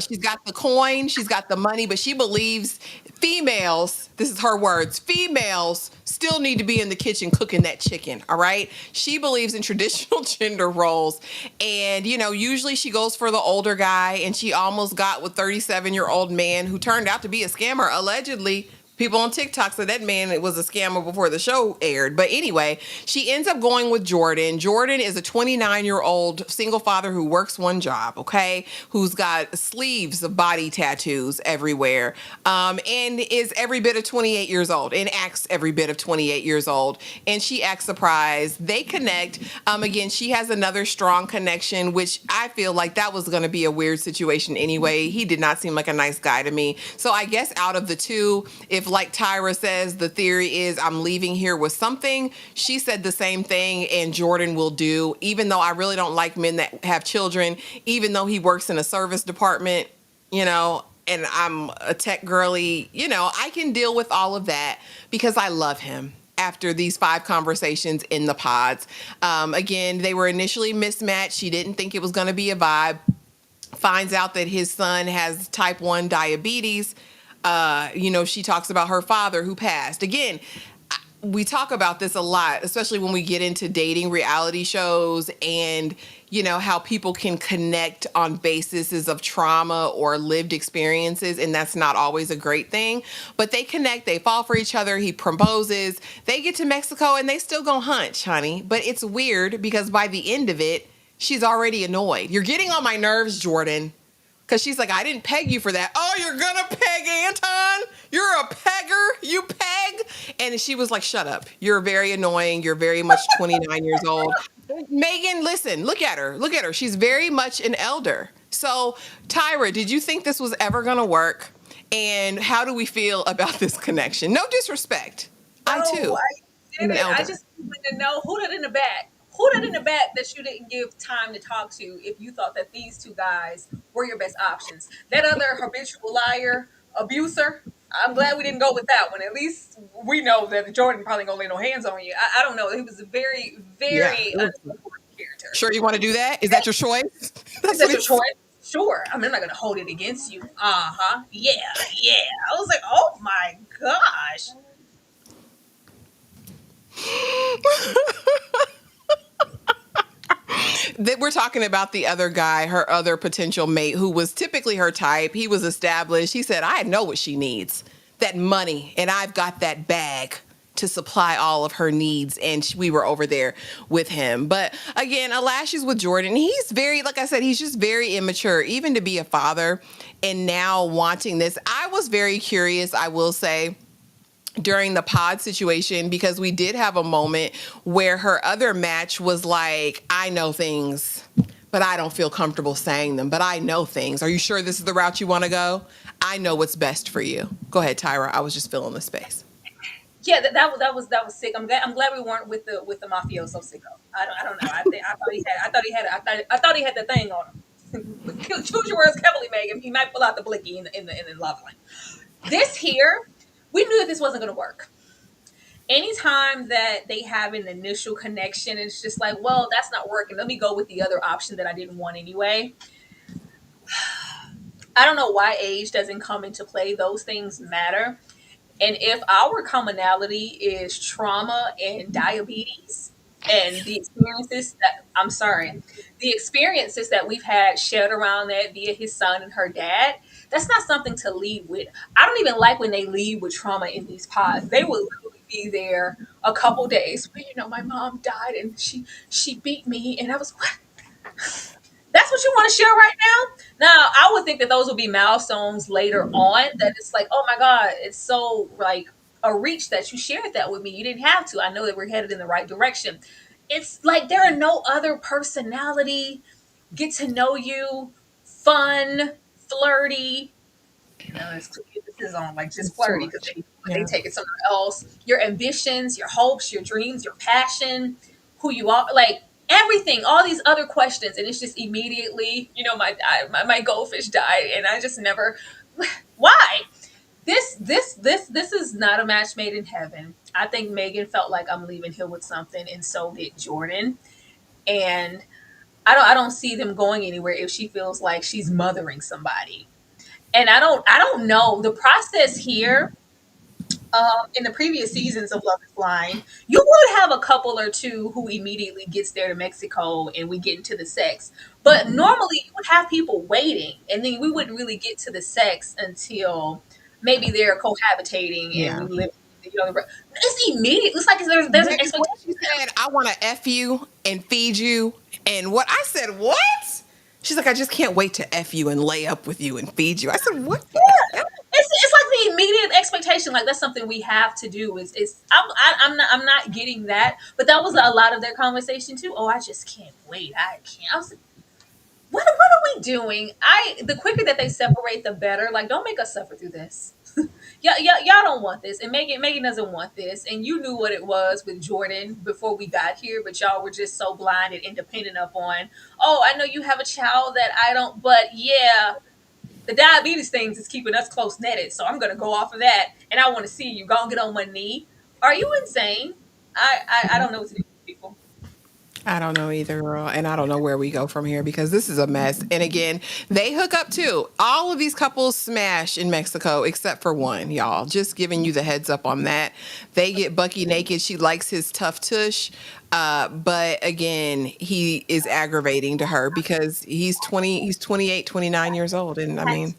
She's got the coin, she's got the money, but she believes females, this is her words, females still need to be in the kitchen cooking that chicken, all right? She believes in traditional gender roles. And, usually she goes for the older guy, and she almost got with 37-year-old man who turned out to be a scammer, allegedly. People on TikTok said that man was a scammer before the show aired. But anyway, she ends up going with Jordan. Jordan is a 29-year-old single father who works one job, okay? Who's got sleeves of body tattoos everywhere, and is every bit of 28 years old and acts every bit of 28 years old. And she acts surprised. They connect. Again, she has another strong connection, which I feel like that was going to be a weird situation anyway. He did not seem like a nice guy to me. So I guess out of the two, if like Tyra says, the theory is I'm leaving here with something, she said the same thing, and Jordan will do, even though I really don't like men that have children, even though he works in a service department, and I'm a tech girly, I can deal with all of that because I love him. After these 5 conversations in the pods. Again, they were initially mismatched. She didn't think it was going to be a vibe. Finds out that his son has type 1 diabetes. She talks about her father who passed. Again, we talk about this a lot, especially when we get into dating reality shows and, how people can connect on bases of trauma or lived experiences. And that's not always a great thing. But they connect, they fall for each other. He proposes, they get to Mexico, and they still go hunch, honey. But it's weird because by the end of it, she's already annoyed. You're getting on my nerves, Jordan. Because she's like, I didn't peg you for that. Oh, you're going to peg Anton? You're a pegger? You peg? And she was like, shut up. You're very annoying. You're very much 29 years old. Megan, listen, look at her. Look at her. She's very much an elder. So, Tyra, did you think this was ever going to work? And how do we feel about this connection? No disrespect. I, too,
am
an elder.
I just wanted to know who did in the back. Who did in the back that you didn't give time to talk to if you thought that these 2 guys were your best options? That other habitual liar, abuser, I'm glad we didn't go with that one. At least we know that Jordan probably gonna lay no hands on you. I don't know. He was a very, very unimportant character.
Sure you want to do that? Is that your choice?
Is that your choice? Sure. I mean, I'm not gonna hold it against you. Yeah. I was like, oh my gosh.
That we're talking about the other guy, her other potential mate, who was typically her type. He was established. He said, I know what she needs, that money, and I've got that bag to supply all of her needs. And we were over there with him. But again, Alashi's with Jordan. He's very, like I said, he's just very immature, even to be a father and now wanting this. I was very curious, I will say, during the pod situation, because we did have a moment where her other match was like, I know things, but I don't feel comfortable saying them, but I know things. Are you sure this is the route you want to go? I know what's best for you. Go ahead, Tyra. I was just filling the space.
Yeah, that was sick. I'm glad we weren't with the mafioso sicko. I don't know. I thought he had the thing on him. Choose your words carefully, Megan. He might pull out the blicky in the lava line. This here, we knew that this wasn't going to work. Anytime that they have an initial connection, it's just like, well, that's not working. Let me go with the other option that I didn't want anyway. I don't know why age doesn't come into play. Those things matter. And if our commonality is trauma and diabetes and the experiences that, I'm sorry, the experiences that we've had shared around that via his son and her dad, that's not something to lead with. I don't even like when they lead with trauma in these pods. They will literally be there a couple days. Well, my mom died and she beat me and I was, what? That's what you want to share right now? Now, I would think that those will be milestones later on. That it's like, oh my God, it's so like a reach that you shared that with me. You didn't have to. I know that we're headed in the right direction. It's like there are no other personality, get to know you, fun, flirty. This is on like just
It's too
flirty because
much.
they
Yeah.
take it somewhere else. Your ambitions, your hopes, your dreams, your passion, who you are, like everything, all these other questions, and it's just immediately, my goldfish died, and I just never. Why? This is not a match made in heaven. I think Megan felt like I'm leaving here with something, and so did Jordan. And I don't see them going anywhere if she feels like she's mothering somebody. And I don't know the process here. In the previous seasons of Love is Blind, you would have a couple or two who immediately gets there to Mexico and we get into the sex. But normally you would have people waiting, and then we wouldn't really get to the sex until maybe they're cohabitating and we
Yeah.
live. It's immediate. It's like there's an
Baby, what
expectation.
she said, I want to F you and feed you. And what I said, what? She's like, I just can't wait to F you and lay up with you and feed you. I said, what the
Yeah.
hell?
It's like the immediate expectation, like that's something we have to do. I'm not getting that, but that was a lot of their conversation too. Oh, I just can't wait. I can't. I was like, what are we doing? The quicker that they separate, the better. Like, don't make us suffer through this. Y'all don't want this, and Megan doesn't want this, and you knew what it was with Jordan before we got here, but y'all were just so blind and independent upon. Oh, I know you have a child that I don't, but yeah, the diabetes things is keeping us close netted, so I'm gonna go off of that, and I want to see you. Go and get on one knee. Are you insane? I don't know what to do with people.
I don't know either, girl. And I don't know where we go from here because this is a mess. And again, they hook up too. All of these couples smash in Mexico except for one, y'all. Just giving you the heads up on that. They get Bucky naked. She likes his tough tush. But again, he is aggravating to her because he's 28, 29 years old. And I mean,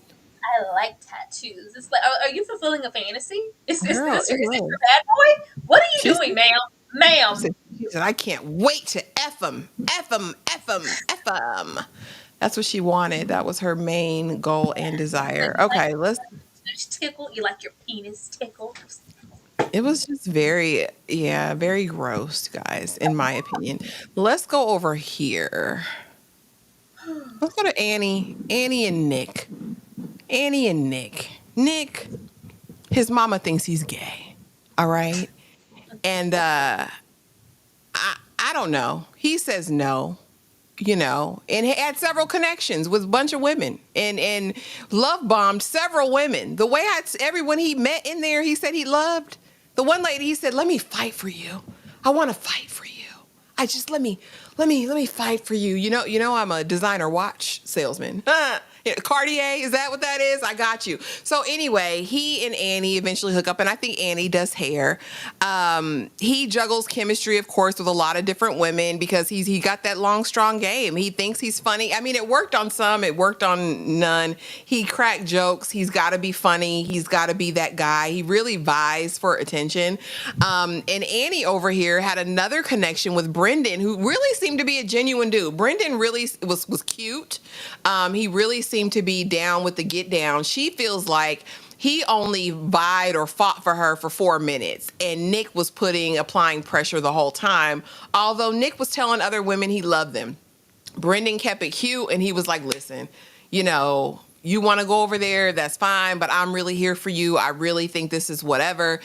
I like tattoos. It's like, are you fulfilling a fantasy?
girl, it
Is this
was.
your bad boy? What are you
She
doing,
said,
ma'am?
she
Ma'am.
said, she said, I can't wait to F him, F him, F him, F him. That's what she wanted. That was her main goal and
Like,
desire.
you like
Okay, let's.
touch tickle? You like your penis tickled?
It was just very, yeah, very gross, guys, in my opinion. Let's go over here. Let's go to Annie. Annie and Nick. Annie and Nick. Nick, his mama thinks he's gay. All right. And I don't know. He says no. And he had several connections with a bunch of women and love bombed several women. The way everyone he met in there, he said he loved. The one lady, he said, "Let me fight for you. I want to fight for you. I just let me fight for you. I'm a designer watch salesman. Cartier, is that what that is? I got you." So anyway, he and Annie eventually hook up, and I think Annie does hair. He juggles chemistry, of course, with a lot of different women because he got that long, strong game. He thinks he's funny. I mean, it worked on some, it worked on none. He cracked jokes. He's got to be funny. He's got to be that guy. He really vies for attention. And Annie over here had another connection with Brendan, who really seemed to be a genuine dude. Brendan really was cute. He really seemed to be down with the get down. She feels like he only vied or fought for her for 4 minutes, and Nick was applying pressure the whole time. Although Nick was telling other women he loved them, Brendan kept it cute, and he was like, "Listen, you want to go over there, that's fine, but I'm really here for you. I really think this is whatever."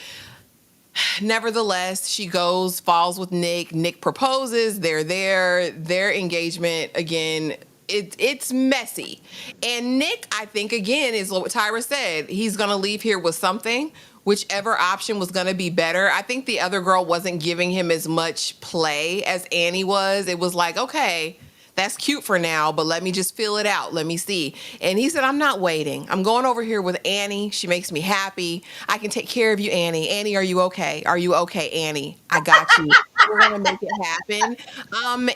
Nevertheless, she goes, falls with Nick. Nick proposes. They're there. Their engagement, again, it's messy. And Nick, I think, again, is what Tyra said. He's going to leave here with something, whichever option was going to be better. I think the other girl wasn't giving him as much play as Annie was. It was like, okay, That's cute for now, but let me just fill it out. Let me see. And he said, I'm not waiting. I'm going over here with Annie. She makes me happy. I can take care of you, Annie. Annie, are you okay? Are you okay, Annie? I got you. We're gonna make it happen.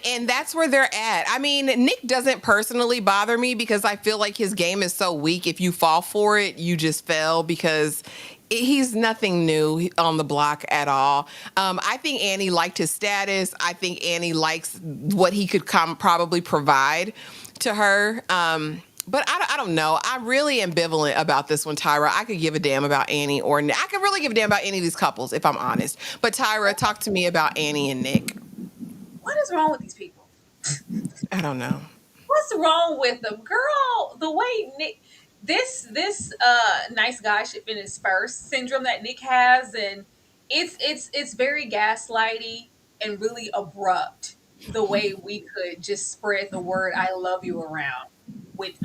And that's where they're at. I mean, Nick doesn't personally bother me because I feel like his game is so weak. If you fall for it, you just fell because he's nothing new on the block at all. I think Annie liked his status. I think Annie likes what he could probably provide to her. But I don't know. I'm really ambivalent about this one, Tyra. I could give a damn about Annie or Nick. I could really give a damn about any of these couples, if I'm honest. But Tyra, talk to me about Annie and Nick.
What is wrong with these people?
I don't know.
What's wrong with them, girl? The way Nick, this nice guy should finish first syndrome that Nick has, and it's very gaslighty and really abrupt. The way we could just spread the word "I love you" around with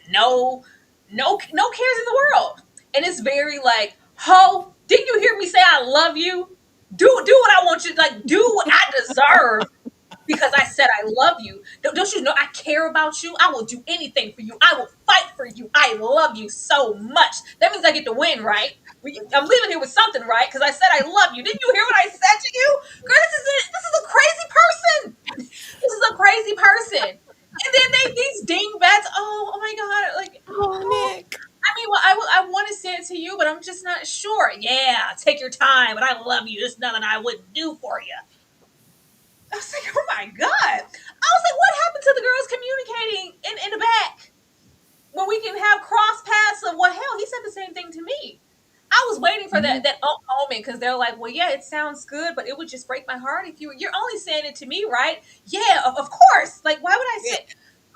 no cares in the world, and it's very like, ho, didn't you hear me say I love you? Do what I want you, like, do what I deserve because I said I love you. Don't you know I care about you? I will do anything for you. I will fight for you. I love you so much. That means I get to win, right? I'm leaving here with something, right? Because I said I love you. Didn't you hear what I said to you? Girl, this is a crazy person. This is a crazy person. And then these dingbats. Oh my god! Like,
Oh,
oh,
Nick.
I mean, well, I want to say it to you, but I'm just not sure. Yeah, take your time, but I love you. There's nothing I wouldn't do for you. I was like, oh my God. I was like, what happened to the girls communicating in the back when we can have cross paths of what hell? He said the same thing to me. I was waiting for that moment because they're like, well, yeah, it sounds good, but it would just break my heart if you're only saying it to me, right? Yeah, of course. Like, why would I say,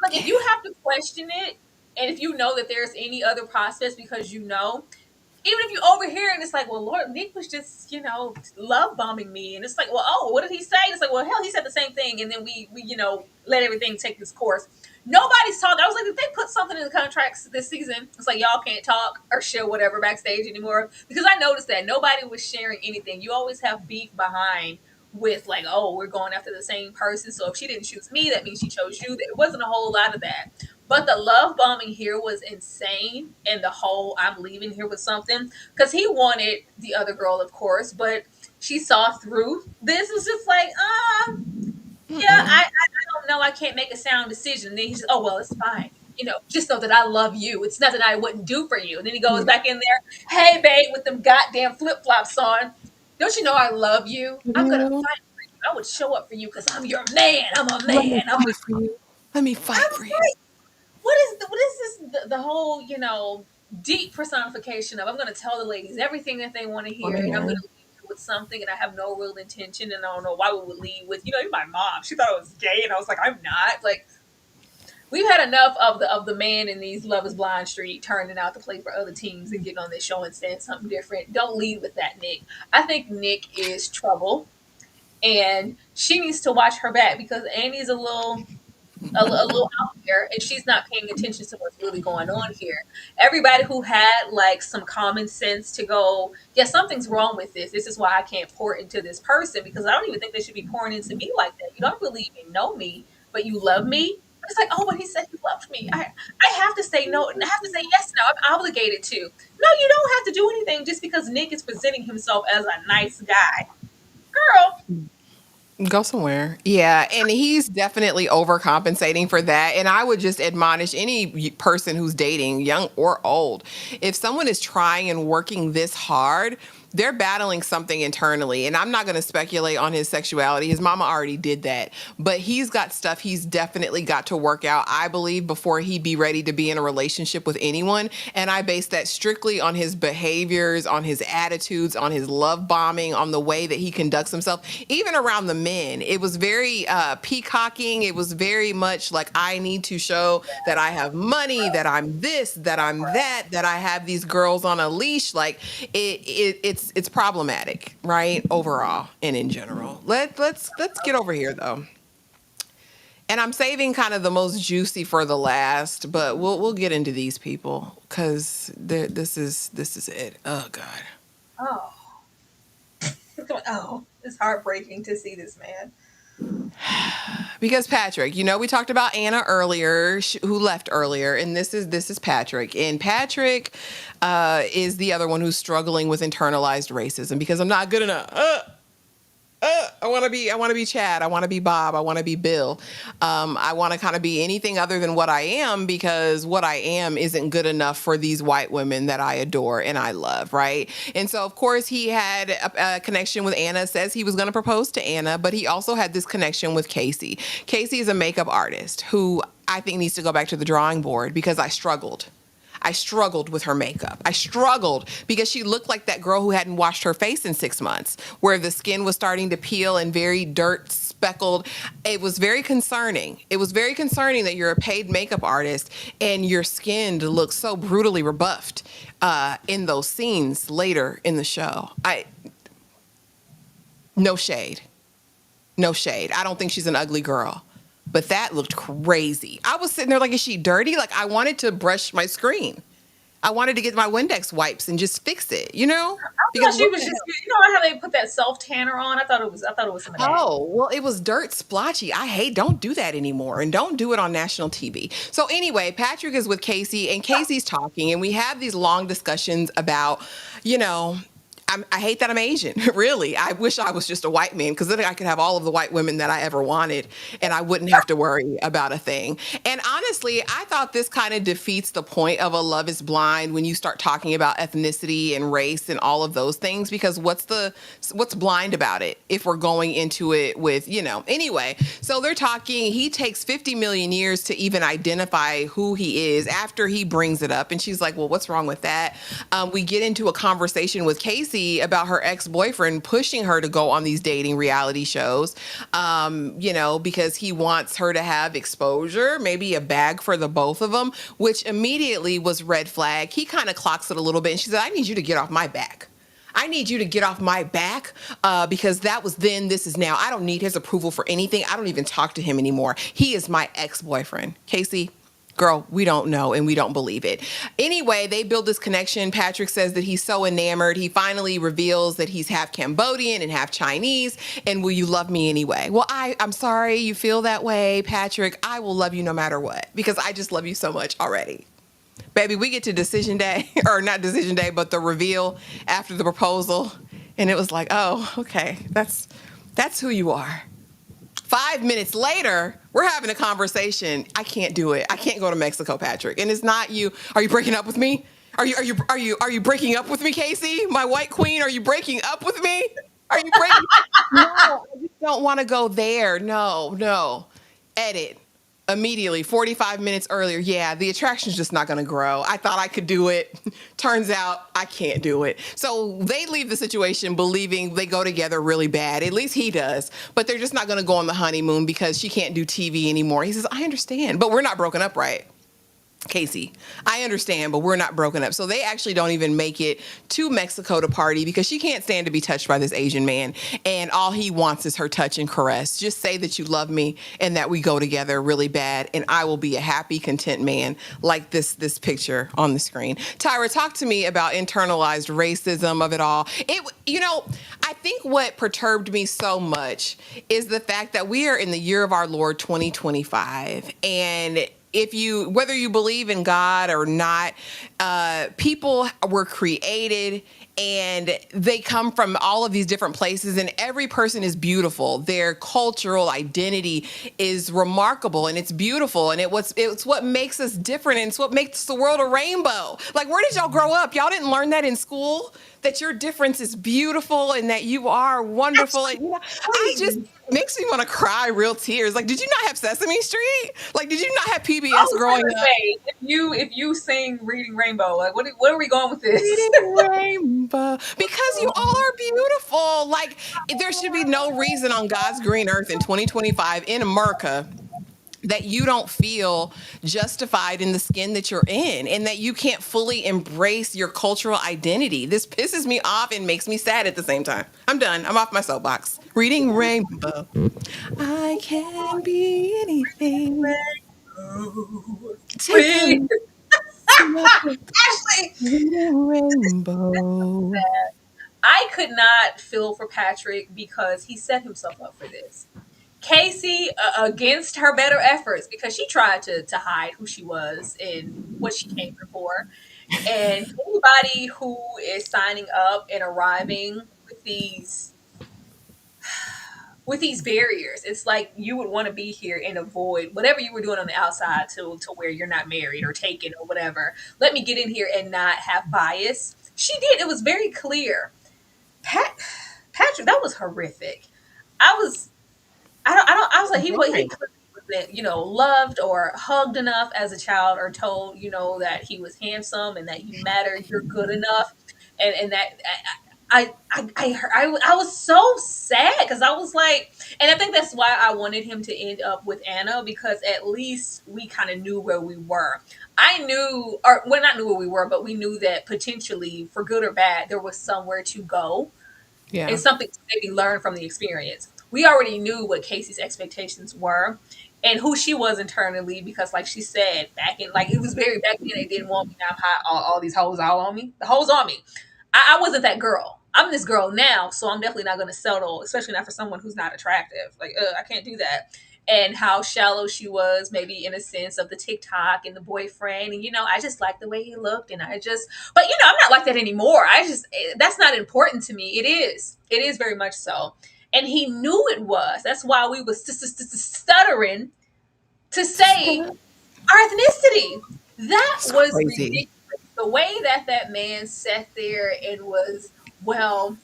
like, if you have to question it, and if you know that there's any other prospects because you know, even if you overhear and it's like, well, Lord, Nick was just, love bombing me. And it's like, well, oh, what did he say? It's like, well, hell, he said the same thing. And then we let everything take this course. Nobody's talking. I was like, if they put something in the contracts this season, it's like, y'all can't talk or share whatever backstage anymore. Because I noticed that nobody was sharing anything. You always have beef behind with like, oh, we're going after the same person. So if she didn't choose me, that means she chose you. There wasn't a whole lot of that. But the love bombing here was insane. And the whole I'm leaving here with something. Because he wanted the other girl, of course, but she saw through this. Was just like, yeah, I don't know. I can't make a sound decision. And then he's, oh, well, it's fine. Just know that I love you. It's nothing I wouldn't do for you. And then he goes back in there, hey, babe, with them goddamn flip flops on. Don't you know I love you? I'm going to
You
fight for you. I would show up for you because I'm your man. I'm a
let me
man.
fight for you. Let me
I
fight
was
for you.
like, what is this the whole deep personification of I'm going to tell the ladies everything that they want to hear, and I'm going to leave with something, and I have no real intention, and I don't know why we would leave with even my mom, she thought I was gay, and I was like, I'm not. Like, we've had enough of the man in these Love Is Blind Street turning out to play for other teams and getting on this show and saying something different. Don't lead with that, Nick. I think Nick is trouble, and she needs to watch her back because Annie's a little out there and she's not paying attention to what's really going on here. Everybody who had like some common sense to go, yeah, something's wrong with this. This is why I can't pour into this person because I don't even think they should be pouring into me like that. You don't really even know me, but you love me. It's like, oh, but he said he loved me. I have to say no. I have to say yes now. I'm obligated to. No, you don't have to do anything just because Nick is presenting himself as a nice guy. Girl,
Go somewhere. Yeah. And he's definitely overcompensating for that. And I would just admonish any person who's dating, young or old, if someone is trying and working this hard, they're battling something internally. And I'm not going to speculate on his sexuality. His mama already did that. But he's got stuff he's definitely got to work out, I believe, before he'd be ready to be in a relationship with anyone. And I base that strictly on his behaviors, on his attitudes, on his love bombing, on the way that he conducts himself, even around the men. It was very peacocking. It was very much like, I need to show that I have money, that I'm this, that I'm that I have these girls on a leash. Like it's problematic, right? Overall and in general. Let's get over here though. And I'm saving kind of the most juicy for the last, but we'll get into these people because this is it. Oh God.
oh, oh, it's heartbreaking to see this man.
Because Patrick, we talked about Anna earlier, who left earlier, and this is Patrick, and Patrick is the other one who's struggling with internalized racism because I'm not good enough. I want to be Chad. I want to be Bob. I want to be Bill. I want to kind of be anything other than what I am because what I am isn't good enough for these white women that I adore and I love, right? And so, of course, he had a connection with Anna, says he was going to propose to Anna, but he also had this connection with Casey. Casey is a makeup artist who I think needs to go back to the drawing board because I struggled with her makeup. I struggled because she looked like that girl who hadn't washed her face in 6 months, where the skin was starting to peel and very dirt speckled. It was very concerning. It was very concerning that you're a paid makeup artist and your skin looks so brutally rebuffed in those scenes later in the show. No shade. No shade. I don't think she's an ugly girl. But that looked crazy. I was sitting there like, is she dirty? Like, I wanted to brush my screen. I wanted to get my Windex wipes and just fix it,
I thought she was just, how they put that self tanner on. I thought it was some of that.
Oh, well, it was dirt splotchy. Don't do that anymore, and don't do it on national TV. So anyway, Patrick is with Casey, and Casey's talking, and we have these long discussions about, I hate that I'm Asian. Really, I wish I was just a white man because then I could have all of the white women that I ever wanted, and I wouldn't have to worry about a thing. And honestly, I thought this kind of defeats the point of a Love Is Blind when you start talking about ethnicity and race and all of those things. Because what's blind about it if we're going into it with Anyway, so they're talking. He takes 50 million years to even identify who he is after he brings it up, and she's like, "Well, what's wrong with that?" We get into a conversation with Casey about her ex-boyfriend pushing her to go on these dating reality shows, because he wants her to have exposure, maybe a bag for the both of them, which immediately was red flag. He kind of clocks it a little bit, and she said, "I need you to get off my back. I need you to get off my back because that was then, this is now. I don't need his approval for anything. I don't even talk to him anymore. He is my ex-boyfriend." Casey, girl, we don't know and we don't believe it. Anyway, they build this connection. Patrick says that he's so enamored. He finally reveals that he's half Cambodian and half Chinese. And will you love me anyway? Well, I'm sorry you feel that way, Patrick. I will love you no matter what because I just love you so much already. Baby, we get to decision day, or not decision day, but the reveal after the proposal. And it was like, oh, okay, that's who you are. 5 minutes later, we're having a conversation. I can't do it. I can't go to Mexico, Patrick. And it's not you. Are you breaking up with me? Are you breaking up with me, Casey? My white queen, are you breaking up with me? Are you breaking? No, I just don't want to go there. No. Edit. Immediately, 45 minutes earlier, yeah, the attraction's just not going to grow. I thought I could do it. Turns out I can't do it. So they leave the situation believing they go together really bad. At least he does. But they're just not going to go on the honeymoon because she can't do TV anymore. He says, I understand, but we're not broken up, right? Casey, I understand, but we're not broken up. So they actually don't even make it to Mexico to party because she can't stand to be touched by this Asian man. And all he wants is her touch and caress. Just say that you love me and that we go together really bad. And I will be a happy, content man like this picture on the screen. Tyra, talk to me about internalized racism of it all. I think what perturbed me so much is the fact that we are in the year of our Lord 2025. And whether you believe in God or not, people were created and they come from all of these different places and every person is beautiful. Their cultural identity is remarkable and it's beautiful and it's what makes us different and it's what makes the world a rainbow. Like, where did y'all grow up? Y'all didn't learn that in school? That your difference is beautiful and that you are wonderful. And, I just makes me want to cry real tears. Like, did you not have Sesame Street? Like, did you not have PBS growing up?
If you sing Reading Rainbow, like what are we going with this?
Reading Rainbow. Because you all are beautiful. Like, there should be no reason on God's green earth in 2025 in America that you don't feel justified in the skin that you're in and that you can't fully embrace your cultural identity. This pisses me off and makes me sad at the same time. I'm done. I'm off my soapbox. Reading Rainbow. I can be anything.
Actually,
Reading Rainbow.
I could not feel for Patrick because he set himself up for this. Casey, against her better efforts, because she tried to hide who she was and what she came here for. And anybody who is signing up and arriving with these barriers, it's like you would want to be here and avoid whatever you were doing on the outside to where you're not married or taken or whatever. Let me get in here and not have bias. She did. It was very clear. Pat Patrick, that was horrific. I was I was like, he
Right.
clearly wasn't, loved or hugged enough as a child, or told, that he was handsome and that you matter, you're good enough, and that I was so sad, because I was like, and I think that's why I wanted him to end up with Anna, because at least we kind of knew where we were. I knew, or well, not knew where we were, but we knew that potentially, for good or bad, there was somewhere to go
Yeah.
and something to maybe learn from the experience. We already knew what Casey's expectations were and who she was internally, because like she said, back in, like, it was very back then, they didn't want me, now I'm hot, all these hoes all on me. The hoes on me. I wasn't that girl. I'm this girl now, so I'm definitely not going to settle, especially not for someone who's not attractive. Like, I can't do that. And how shallow she was, maybe in a sense of the TikTok and the boyfriend. And, I just liked the way he looked. And but, I'm not like that anymore. That's not important to me. It is. It is very much so. And he knew it was. That's why we was stuttering to say our ethnicity. That
It's
was
crazy.
ridiculous. The way that man sat there and was, well,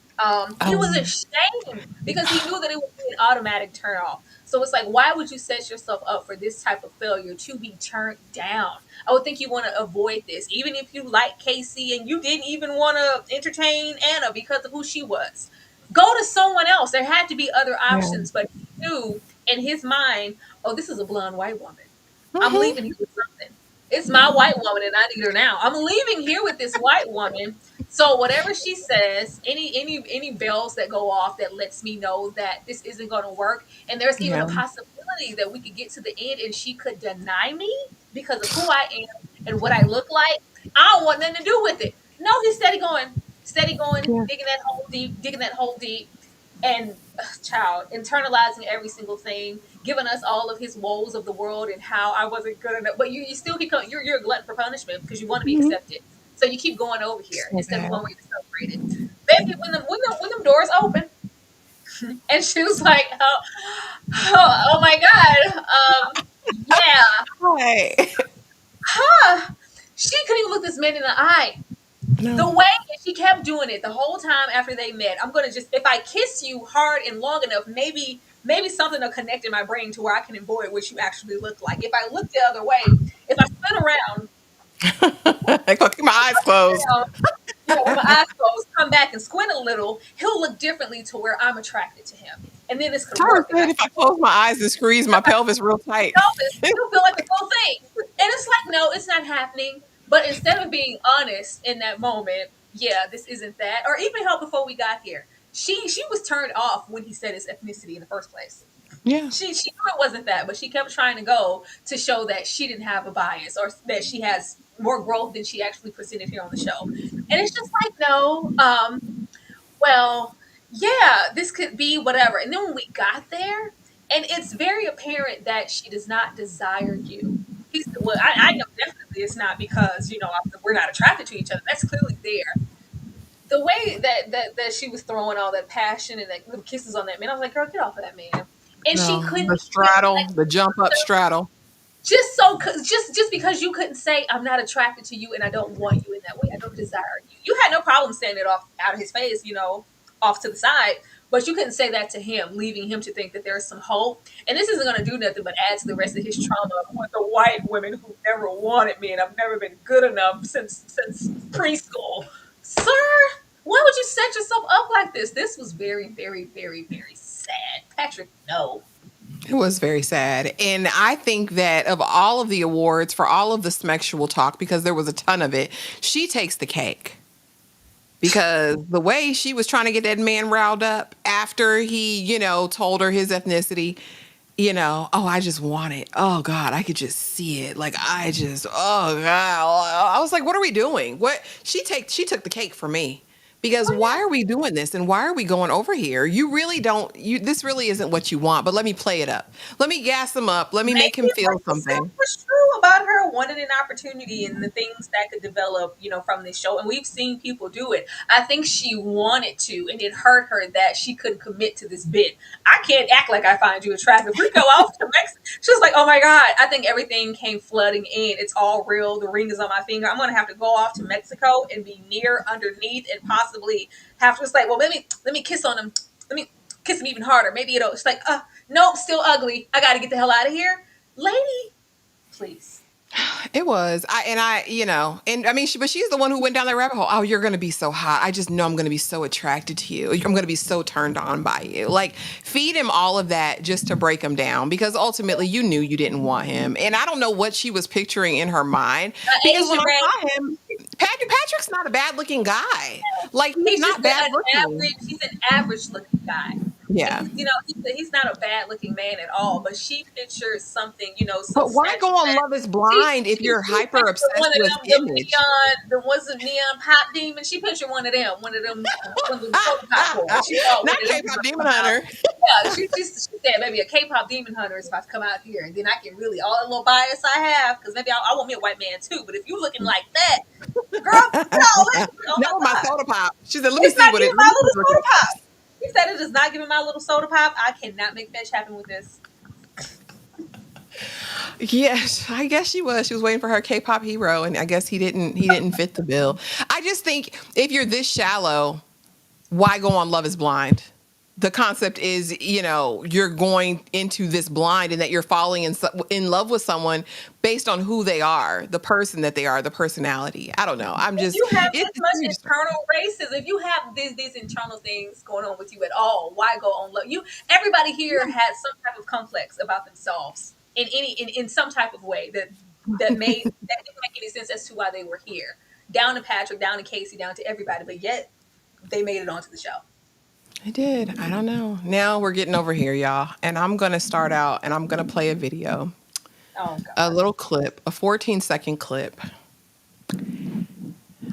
he was
Um,
ashamed because he knew that it would be an automatic turn off. So it's like, why would you set yourself up for this type of failure to be turned down? I would think you want to avoid this, even if you like Casey and you didn't even want to entertain Anna because of who she was. Go to someone else. There had to be other
yeah.
options, but he knew in his mind, oh, this is a blonde white woman. I'm
Hmm.
leaving here with something. It's my white woman and I need her now. I'm leaving here with this white woman. So whatever she says, any bells that go off that lets me know that this isn't going to work, and there's even
Yeah.
a possibility that we could get to the end and she could deny me because of who I am and what I look like. I don't want nothing to do with it. No, he's steady going,
Yeah.
digging that hole deep, and child, internalizing every single thing, giving us all of his woes of the world and how I wasn't good enough. But you still become, you're a glutton for punishment because you want to be
Hmm.
accepted. So you keep going over here
So
instead of
bad.
going where you're celebrated. Baby, when them doors open, and she was like, oh my god, yeah,
Right.
huh? She couldn't even look this man in the eye. The
No.
way that she kept doing it the whole time after they met, I'm gonna just, if I kiss you hard and long enough, maybe something will connect in my brain to where I can avoid what you actually look like. If I look the other way, if I spin around,
I go keep my eyes closed.
down, with my eyes closed, come back and squint a little, he'll look differently to where I'm attracted to him, and then this could
Tyra
work. If I
said if I close my eyes and squeeze my pelvis real tight.
pelvis, he'll feel like the whole thing. And it's like, no, it's not happening. But instead of being honest in that moment, yeah, this isn't that. Or even help before we got here. She was turned off when he said his ethnicity in the first place.
Yeah.
She knew it wasn't that, but she kept trying to go to show that she didn't have a bias or that she has more growth than she actually presented here on the show. And it's just like, no, well, yeah, this could be whatever. And then when we got there, and it's very apparent that she does not desire you. Well, I know definitely it's not because, we're not attracted to each other. That's clearly there. The way that she was throwing all that passion and that little kisses on that man, I was like, girl, get off of that man. And she
No.
couldn't
The
even,
straddle,
like,
the jump up straddle.
just because you couldn't say I'm not attracted to you and I don't want you in that way. I don't desire you. You had no problem saying it off out of his face, off to the side, but you couldn't say that to him, leaving him to think that there's some hope. And this isn't going to do nothing but add to the rest of his trauma with the white women who never wanted me and I've never been good enough since preschool. Sir, why would you set yourself up like this? This was very, very, very, very sad. Patrick, no.
It was very sad. And I think that of all of the awards for all of the sexual talk, because there was a ton of it, she takes the cake. Because the way she was trying to get that man riled up after he, told her his ethnicity, oh, I just want it. Oh God, I could just see it. Like oh God. I was like, what are we doing? She took the cake for me. Because
Oh
why are we doing this and why are we going over here? You really don't, this really isn't what you want, but let me play it up. Let me gas him up. Let me make
maybe
him
what
feel
you said
something.
was true about her wanting an opportunity and the things that could develop, from this show. And we've seen people do it. I think she wanted to, and it hurt her that she couldn't commit to this bit. I can't act like I find you attractive. We go off to Mexico. She was like, oh my God, I think everything came flooding in. It's all real. The ring is on my finger. I'm going to have to go off to Mexico and be near, underneath, and possibly have to, it's like, well, let me kiss on him. Let me kiss him even harder. Maybe it's like, nope, still ugly. I got to get the hell out of here. Lady, please.
It was. And I mean, but she's the one who went down that rabbit hole. Oh, you're going to be so hot. I just know I'm going to be so attracted to you. I'm going to be so turned on by you. Like, feed him all of that just to break him down because ultimately you knew you didn't want him. And I don't know what she was picturing in her mind because when
Asian
I
man,
saw him, Patrick's not a bad looking guy. Like, he's
he's just
not bad
an
looking.
average. He's an average looking guy.
Yeah.
He's not a bad looking man at all. But she pictures something, some
But why go on
statuesque.
Love is Blind if you're
She
hyper
pictured one
obsessed
of
with
them,
image?
the ones of neon pop demons. She pictured one of them soda pop boys. She thought
Not
one of them was
K-pop
gonna
Demon
come out.
Hunter.
Yeah, she said maybe a K-pop demon hunter is about to come out here, and then I can really all the little bias I have because maybe I want me a white man too. But if you looking like that, girl, no, oh
Not
my
with my
God,
soda pop. She said, "Let me
it's
see
not
what it.
giving
Let
my
me see
little
what
soda
it
pop.
is."
He said it is not giving my little soda pop. I cannot make fetch happen with this.
Yes, I guess she was. She was waiting for her K-pop hero, and I guess he didn't. He didn't fit the bill. I just think if you're this shallow, why go on Love Is Blind? The concept is, you're going into this blind, and that you're falling in love with someone based on who they are, the person that they are, the personality. I don't know. I'm
If
just.
you have
It's
this much
huge.
internal racism, if you have these internal things going on with you at all, why go on love? Everybody here has some type of complex about themselves in some type of way that didn't make any sense as to why they were here. Down to Patrick, down to Casey, down to everybody, but yet they made it onto the show.
I did. I don't know. Now we're getting over here, y'all, and I'm gonna start out, and I'm gonna play a video,
Oh
a
God.
little clip, a 14-second clip.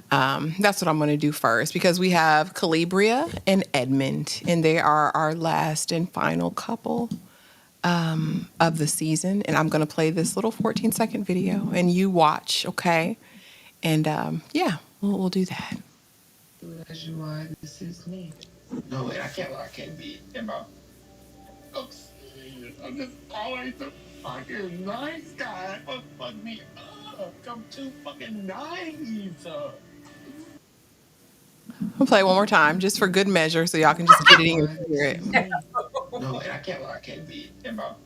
That's what I'm going to do first because we have Calibria and Edmund, and they are our last and final couple of the season. And I'm going to play this little 14-second video, and you watch, okay? And yeah, we'll do that.
As you are, this is me. No way, I can't be about. I'm serious. I'm just always the fucking nice guy. Fuck me up. I'm too fucking nice.
I'll play it one more time just for good measure so y'all can just get it in your spirit.
No way, I can't be about.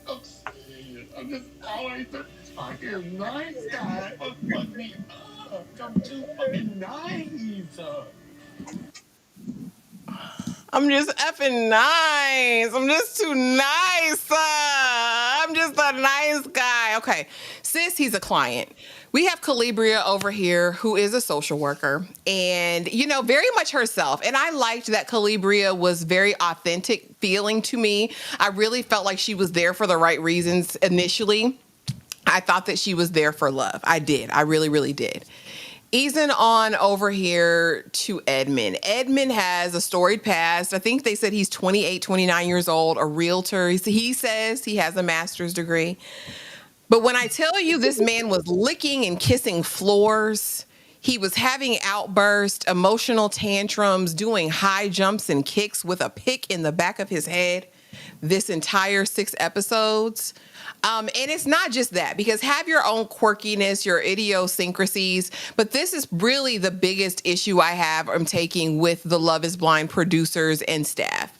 I'm serious. I'm just always the fucking nice guy. Fuck me up. I'm too fucking nice.
I'm just effing nice. I'm just too nice. I'm just a nice guy. Okay. Sis, he's a client. We have Calibria over here, who is a social worker and, very much herself. And I liked that Calibria was very authentic feeling to me. I really felt like she was there for the right reasons initially. I thought that she was there for love. I did. I really, really did. Easing on over here to Edmund. Edmund has a storied past. I think they said he's 28, 29 years old, a realtor. He says he has a master's degree. But when I tell you this man was licking and kissing floors, he was having outbursts, emotional tantrums, doing high jumps and kicks with a pick in the back of his head this entire 6 episodes. And it's not just that, because have your own quirkiness, your idiosyncrasies. But this is really the biggest issue I'm taking with the Love is Blind producers and staff.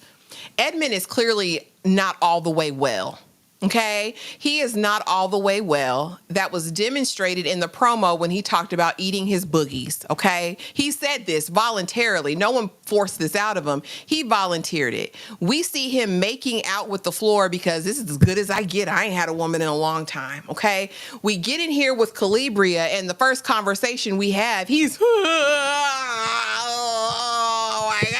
Edmund is clearly not all the way well. Okay, he is not all the way well. That was demonstrated in the promo when he talked about eating his boogies. Okay, he said this voluntarily. No one forced this out of him. He volunteered it. We see him making out with the floor because this is as good as I get. I ain't had a woman in a long time. Okay, we get in here with Calibria, and the first conversation we have, he's oh my God.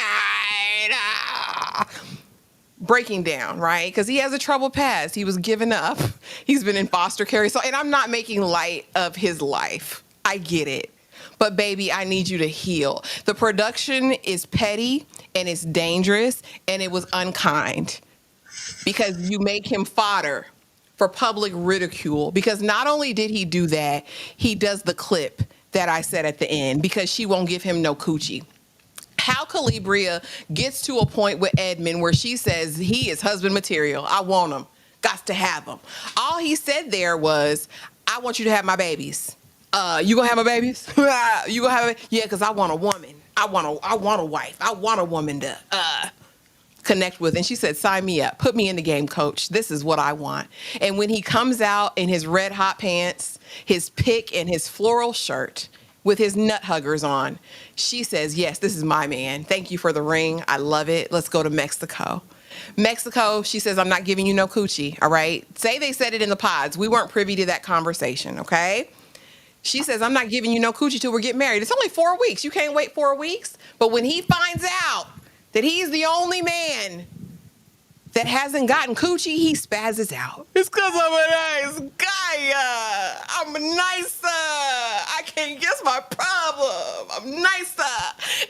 Breaking down, right? Because he has a troubled past. He was given up. He's been in foster care. So, and I'm not making light of his life. I get it. but baby, I need you to heal. The production is petty and it's dangerous and it was unkind because you make him fodder for public ridicule. Because not only did he do that, he does the clip that I said at the end because she won't give him no coochie. How Calibria gets to a point with Edmund where she says he is husband material. I want him. Got to have him. All he said there was, I want you to have my babies. You gonna have my babies? You gonna have it? Yeah, because I want a woman. I want a wife. I want a woman to connect with. And she said, sign me up. Put me in the game, coach. This is what I want. And when he comes out in his red hot pants, his pick, and his floral shirt with his nut huggers on, she says, yes, this is my man. Thank you for the ring. I love it. Let's go to Mexico. Mexico, she says, I'm not giving you no coochie, all right? Say they said it in the pods. We weren't privy to that conversation, okay? She says, I'm not giving you no coochie till we get married. It's only 4 weeks. You can't wait 4 weeks. But when he finds out that he's the only man that hasn't gotten coochie, he spazzes out. It's because I'm a nice guy. I'm nice. I can't guess my problem. I'm nice.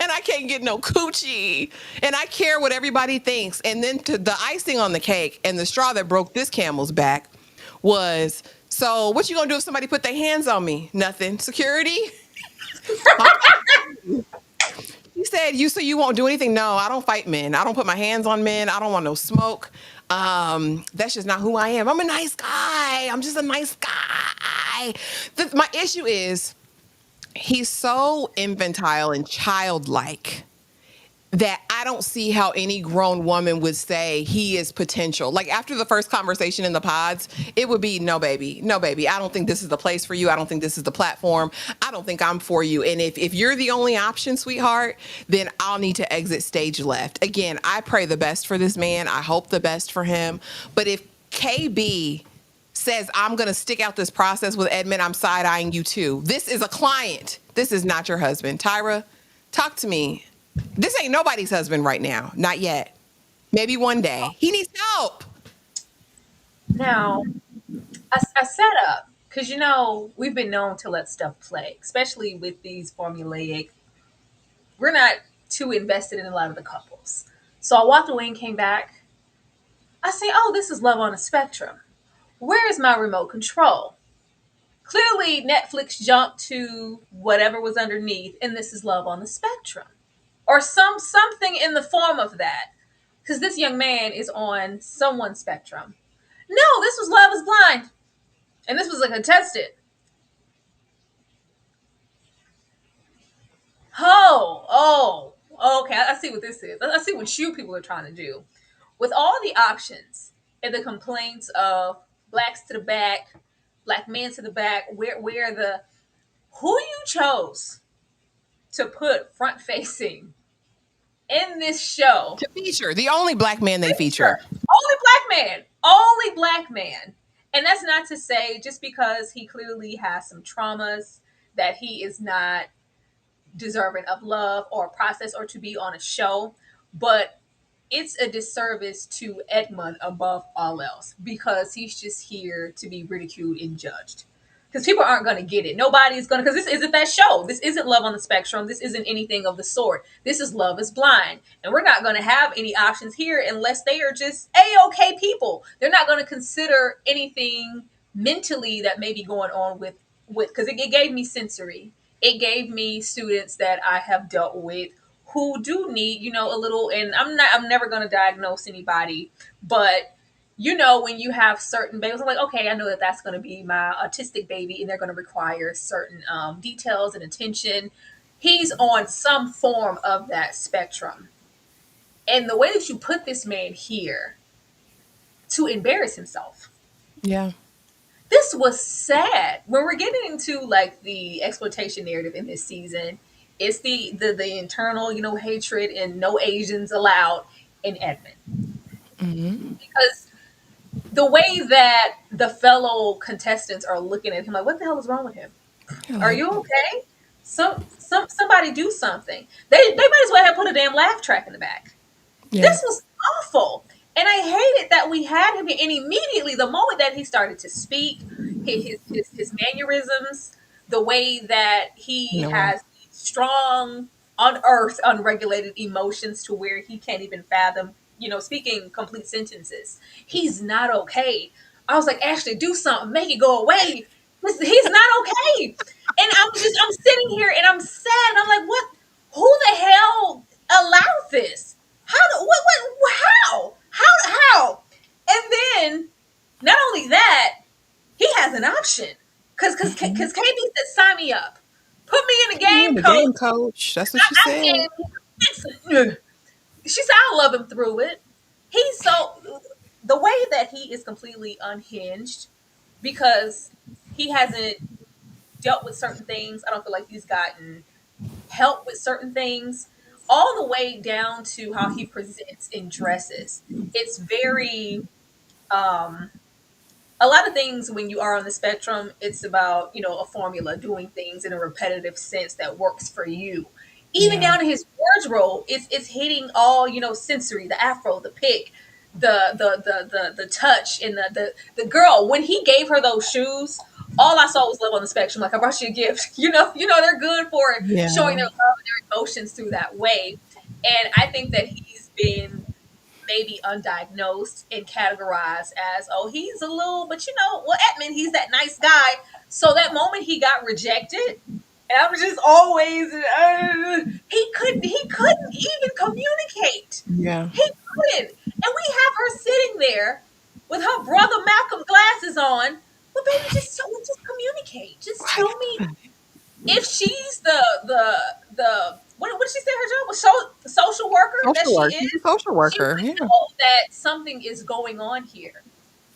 And I can't get no coochie. And I care what everybody thinks. And then to the icing on the cake and the straw that broke this camel's back was, so what you gonna do if somebody put their hands on me? Nothing. Security? He said, you won't do anything? No, I don't fight men. I don't put my hands on men. I don't want no smoke. That's just not who I am. I'm a nice guy. I'm just a nice guy. My issue is he's so infantile and childlike that I don't see how any grown woman would say he is potential. Like after the first conversation in the pods, it would be, no, baby. No, baby. I don't think this is the place for you. I don't think this is the platform. I don't think I'm for you. And if you're the only option, sweetheart, then I'll need to exit stage left. Again, I pray the best for this man. I hope the best for him. But if KB says, I'm going to stick out this process with Edmund, I'm side-eyeing you too. This is a client. This is not your husband. Tyra, talk to me. This ain't nobody's husband right now. Not yet. Maybe one day. He needs help.
Now, I set up because we've been known to let stuff play, especially with these formulaic. We're not too invested in a lot of the couples. So I walked away and came back. I say, oh, this is love on a spectrum. Where is my remote control? Clearly, Netflix jumped to whatever was underneath, and this is love on the spectrum. Or something in the form of that. Because this young man is on someone's spectrum. No, this was Love is Blind. And this was a contestant. Okay. I see what this is. I see what you people are trying to do. With all the options and the complaints of blacks to the back, black men to the back, who you chose to put front facing in this show
to feature the only black man they feature.
Only black man. And that's not to say just because he clearly has some traumas that he is not deserving of love or a process or to be on a show, but it's a disservice to Edmund above all else because he's just here to be ridiculed and judged. Because people aren't going to get it. Nobody's going to, because this isn't that show. This isn't Love on the Spectrum. This isn't anything of the sort. This is Love is Blind. And we're not going to have any options here unless they are just A-okay people. They're not going to consider anything mentally that may be going on with because it gave me sensory. It gave me students that I have dealt with who do need, a little, and I'm never going to diagnose anybody, but when you have certain babies, I'm like, okay, I know that that's going to be my autistic baby and they're going to require certain details and attention. He's on some form of that spectrum. And the way that you put this man here to embarrass himself.
Yeah.
This was sad. When we're getting into the exploitation narrative in this season, it's the internal, hatred and no Asians allowed in Edmund.
Mm-hmm.
Because the way that the fellow contestants are looking at him, like, what the hell is wrong with him? Are you okay? Somebody do something. They might as well have put a damn laugh track in the back. Yeah. This was awful. And I hated that we had him, and immediately the moment that he started to speak, his mannerisms, the way that he
No.
has strong, unearthed, unregulated emotions to where he can't even fathom, speaking complete sentences. He's not okay. I was like, Ashley, do something, make it go away. He's not okay. And I'm sitting here and I'm sad. And I'm like, what? Who the hell allowed this? How? And then, not only that, he has an option. Because KB said, sign me up. Put me in the
Yeah,
game,
the
coach.
game coach. That's what she
I
said.
can't. She said, I'll love him through it. He's so. The way that he is completely unhinged because he hasn't dealt with certain things. I don't feel like he's gotten help with certain things, all the way down to how he presents in dresses. It's very um a lot of things when you are on the spectrum, it's about, a formula, doing things in a repetitive sense that works for you. Even
Yeah.
down to his wardrobe, it's hitting all, sensory, the afro, the pick, the touch, and the girl. When he gave her those shoes, all I saw was love on the spectrum. Like, I brought you a gift. They're good for showing
Yeah.
their love and their emotions through that way. And I think that he's been maybe undiagnosed and categorized as, oh, he's a little, but well, Edmund, he's that nice guy. So that moment he got rejected, and I was just always, he couldn't even communicate.
Yeah.
He couldn't. And we have her sitting there with her brother Malcolm glasses on. Well, baby, just communicate. Just tell me if she's the what did she say her job was? Social worker that
Social
she
work.
is.
She's a social
She
worker.
would
Yeah.
know that something is going on here.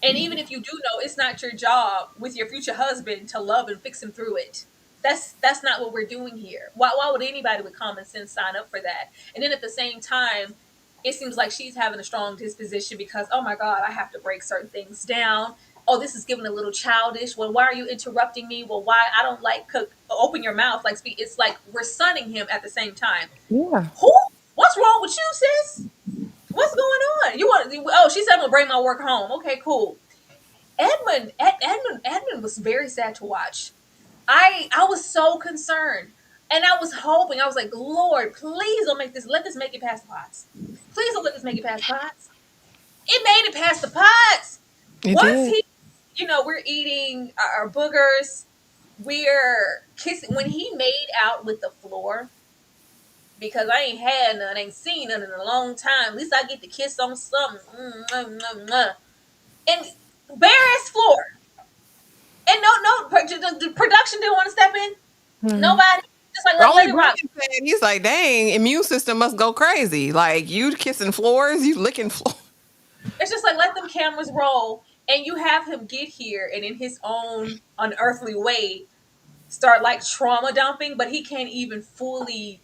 And even if you do know, it's not your job with your future husband to love and fix him through it. That's not what we're doing here. Why would anybody with common sense sign up for that? And then at the same time, it seems like she's having a strong disposition because, oh my God, I have to break certain things down. Oh, this is getting a little childish. Well, why are you interrupting me? Well, why? I don't like cook. Open your mouth, like speak. It's like we're sunning him at the same time.
Yeah.
Who? What's wrong with you, sis? What's going on? You want? Oh, she said I'm gonna bring my work home. Okay, cool. Edmund was very sad to watch. I was so concerned, and I was hoping. I was like, Lord, please don't make this. Let this make it past the pots. Please don't let this make it past the pots. It made it past the pots.
It
Once
did.
he, we're eating our boogers. We're kissing. When he made out with the floor, because I ain't had none, ain't seen none in a long time. At least I get to kiss on something. And bare ass floor. And the production didn't want to step in.
Hmm.
Nobody. Just like let
Only
it
Brian
rock.
said, he's like, dang, immune system must go crazy. Like, you kissing floors, you licking floors.
It's just like let them cameras roll, and you have him get here, and in his own unearthly way, start like trauma dumping, but he can't even fully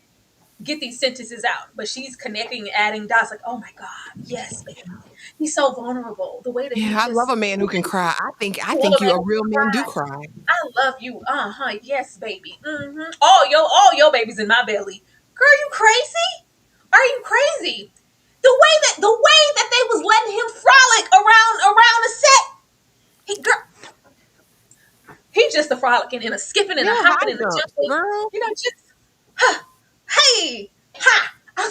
get these sentences out. But she's connecting and adding dots like, oh my God, yes, baby. He's so vulnerable. The way that he
Yeah, I love
just
a man who can cry. I think
love
you
it.
a real man do
Cries.
cry.
I love you. Yes, baby. All your babies in my belly. Girl, you crazy? Are you crazy? The way that they was letting him frolic around the set. He's just a frolicking and a skipping and
Yeah,
a hopping
high
and a
jumps,
jumping.
girl.
Just huh, hey, ha. I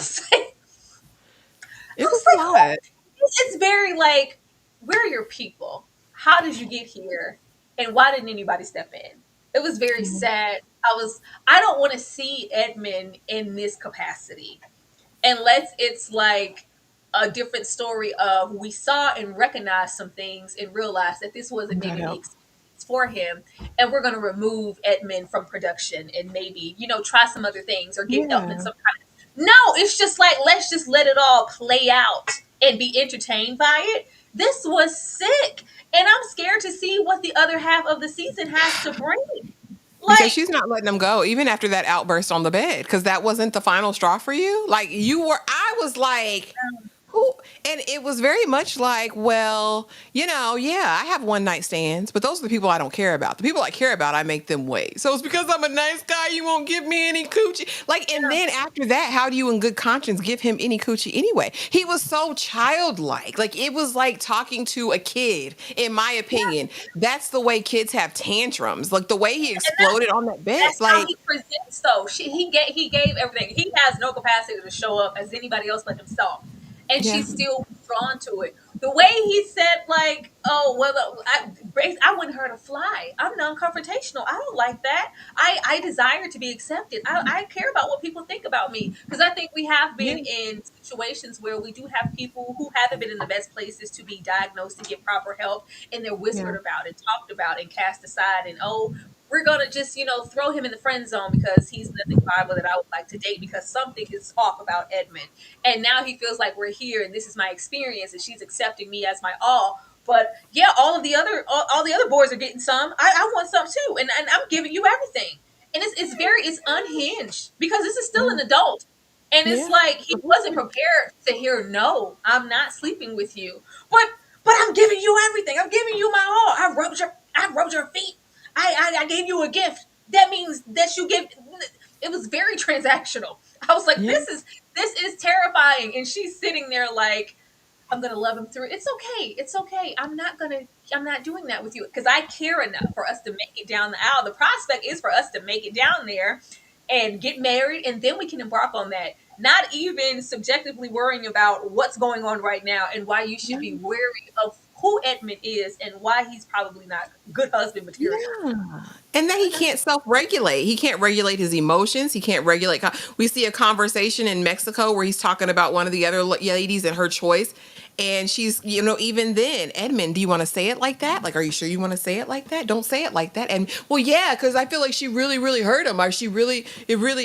It
was
was a
like,
lot.
it's very like, where are your people? How did you get here? And why didn't anybody step in? It was very sad. I don't want to see Edmund in this capacity unless it's like a different story of we saw and recognized some things and realized that this wasn't
That
maybe the
help.
experience for him, and we're going to remove Edmund from production and maybe try some other things or give Edmund
Yeah.
some kind of. No, it's just like let's just let it all play out and be entertained by it. This was sick, and I'm scared to see what the other half of the season has to bring.
Because
Like,
she's not letting them go, even after that outburst on the bed, because that wasn't the final straw for you. Like, I was like, Who, and it was very much like, well, yeah, I have one night stands, but those are the people I don't care about. The people I care about, I make them wait. So it's because I'm a nice guy, you won't give me any coochie. Like, and
Yeah.
then after that, how do you in good conscience give him any coochie anyway? He was so childlike. Like, it was like talking to a kid, in my opinion. That's the way kids have tantrums. Like, the way he
And that's
exploded on that bed,
that's how
like,
he presents though. He gave everything. He has no capacity to show up as anybody else but himself. And
yeah,
she's still drawn to it. The way he said, like, oh well, I wouldn't hurt a fly. I'm non-confrontational. I don't like that. I desire to be accepted. I care about what people think about me, because I think we have
yeah,
been in situations where we do have people who haven't been in the best places to be diagnosed and get proper help, and they're
yeah,
whispered about and talked about and cast aside, and oh, we're gonna just throw him in the friend zone because he's nothing viable that I would like to date, because something is off about Edmund, and now he feels like we're here and this is my experience and she's accepting me as my all. But yeah, all the other boys are getting some. I want some too, and I'm giving you everything. And it's unhinged because this is still
yeah,
an adult. And it's
yeah.
like he wasn't prepared to hear, no, I'm not sleeping with you. But I'm giving you everything. I'm giving you my all. I rubbed your feet. I gave you a gift. That means that you give. It was very transactional. I was like,
Yeah.
this is terrifying. And she's sitting there like, I'm gonna love him through. It's okay. It's okay. I'm not doing that with you because I care enough for us to make it down the aisle. The prospect is for us to make it down there and get married, and then we can embark on that. Not even subjectively worrying about what's going on right now and why you should be wary of who Edmund is and why he's probably not good husband material.
Yeah. And then he can't self-regulate. He can't regulate his emotions. He can't regulate. We see a conversation in Mexico where he's talking about one of the other ladies and her choice. And she's, even then, Edmund, do you want to say it like that? Like, are you sure you want to say it like that? Don't say it like that. And well, yeah, because I feel like she really, really hurt him. Or it really,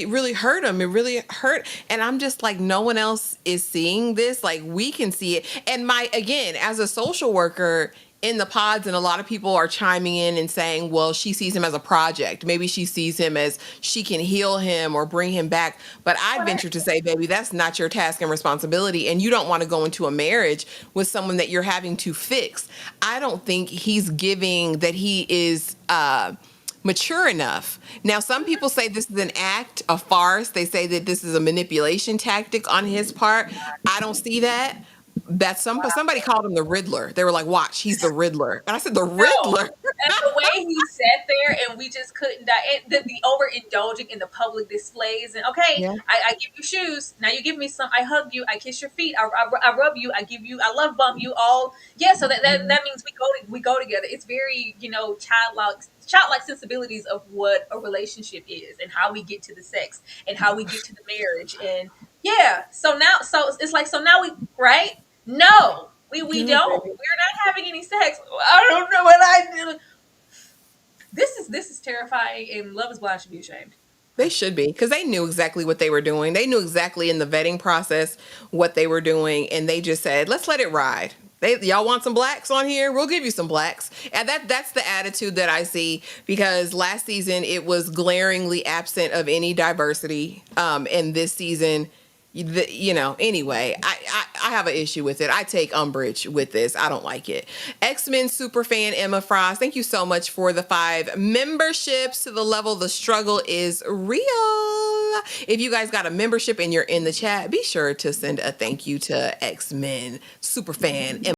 really hurt him. It really hurt. And I'm just like, no one else is seeing this. Like, we can see it. And again, as a social worker, in the pods, and a lot of people are chiming in and saying, well, she sees him as a project. Maybe she sees him as she can heal him or bring him back. But I venture to say, baby, that's not your task and responsibility. And you don't want to go into a marriage with someone that you're having to fix. I don't think he's giving that he is mature enough. Now, some people say this is an act, a farce. They say that this is a manipulation tactic on his part. I don't see that. That somebody called him the Riddler. They were like, "Watch, he's the Riddler," and I said, "The
No.
Riddler."
And the way he sat there and we just couldn't die. The overindulging in the public displays. And okay,
Yeah.
I give you shoes. Now you give me some. I hug you. I kiss your feet. I rub you. I give you. I love bump you all. Yeah, so that means we go together. It's very, childlike sensibilities of what a relationship is and how we get to the sex and how we get to the marriage. And yeah, so it's like, so now we, right? No, we
No,
don't.
baby.
We're not having any sex. I don't know what I do. This is terrifying, and Love Is Blind should be ashamed.
They should be, because they knew exactly what they were doing. They knew exactly in the vetting process what they were doing, and they just said, "Let's let it ride." Y'all want some blacks on here? We'll give you some blacks, and that's the attitude that I see. Because last season it was glaringly absent of any diversity, and this season, anyway, I have an issue with it. I take umbrage with this. I don't like it. X-Men superfan Emma Frost, thank you so much for the 5 memberships to the level. The struggle is real. If you guys got a membership and you're in the chat, be sure to send a thank you to X-Men superfan Emma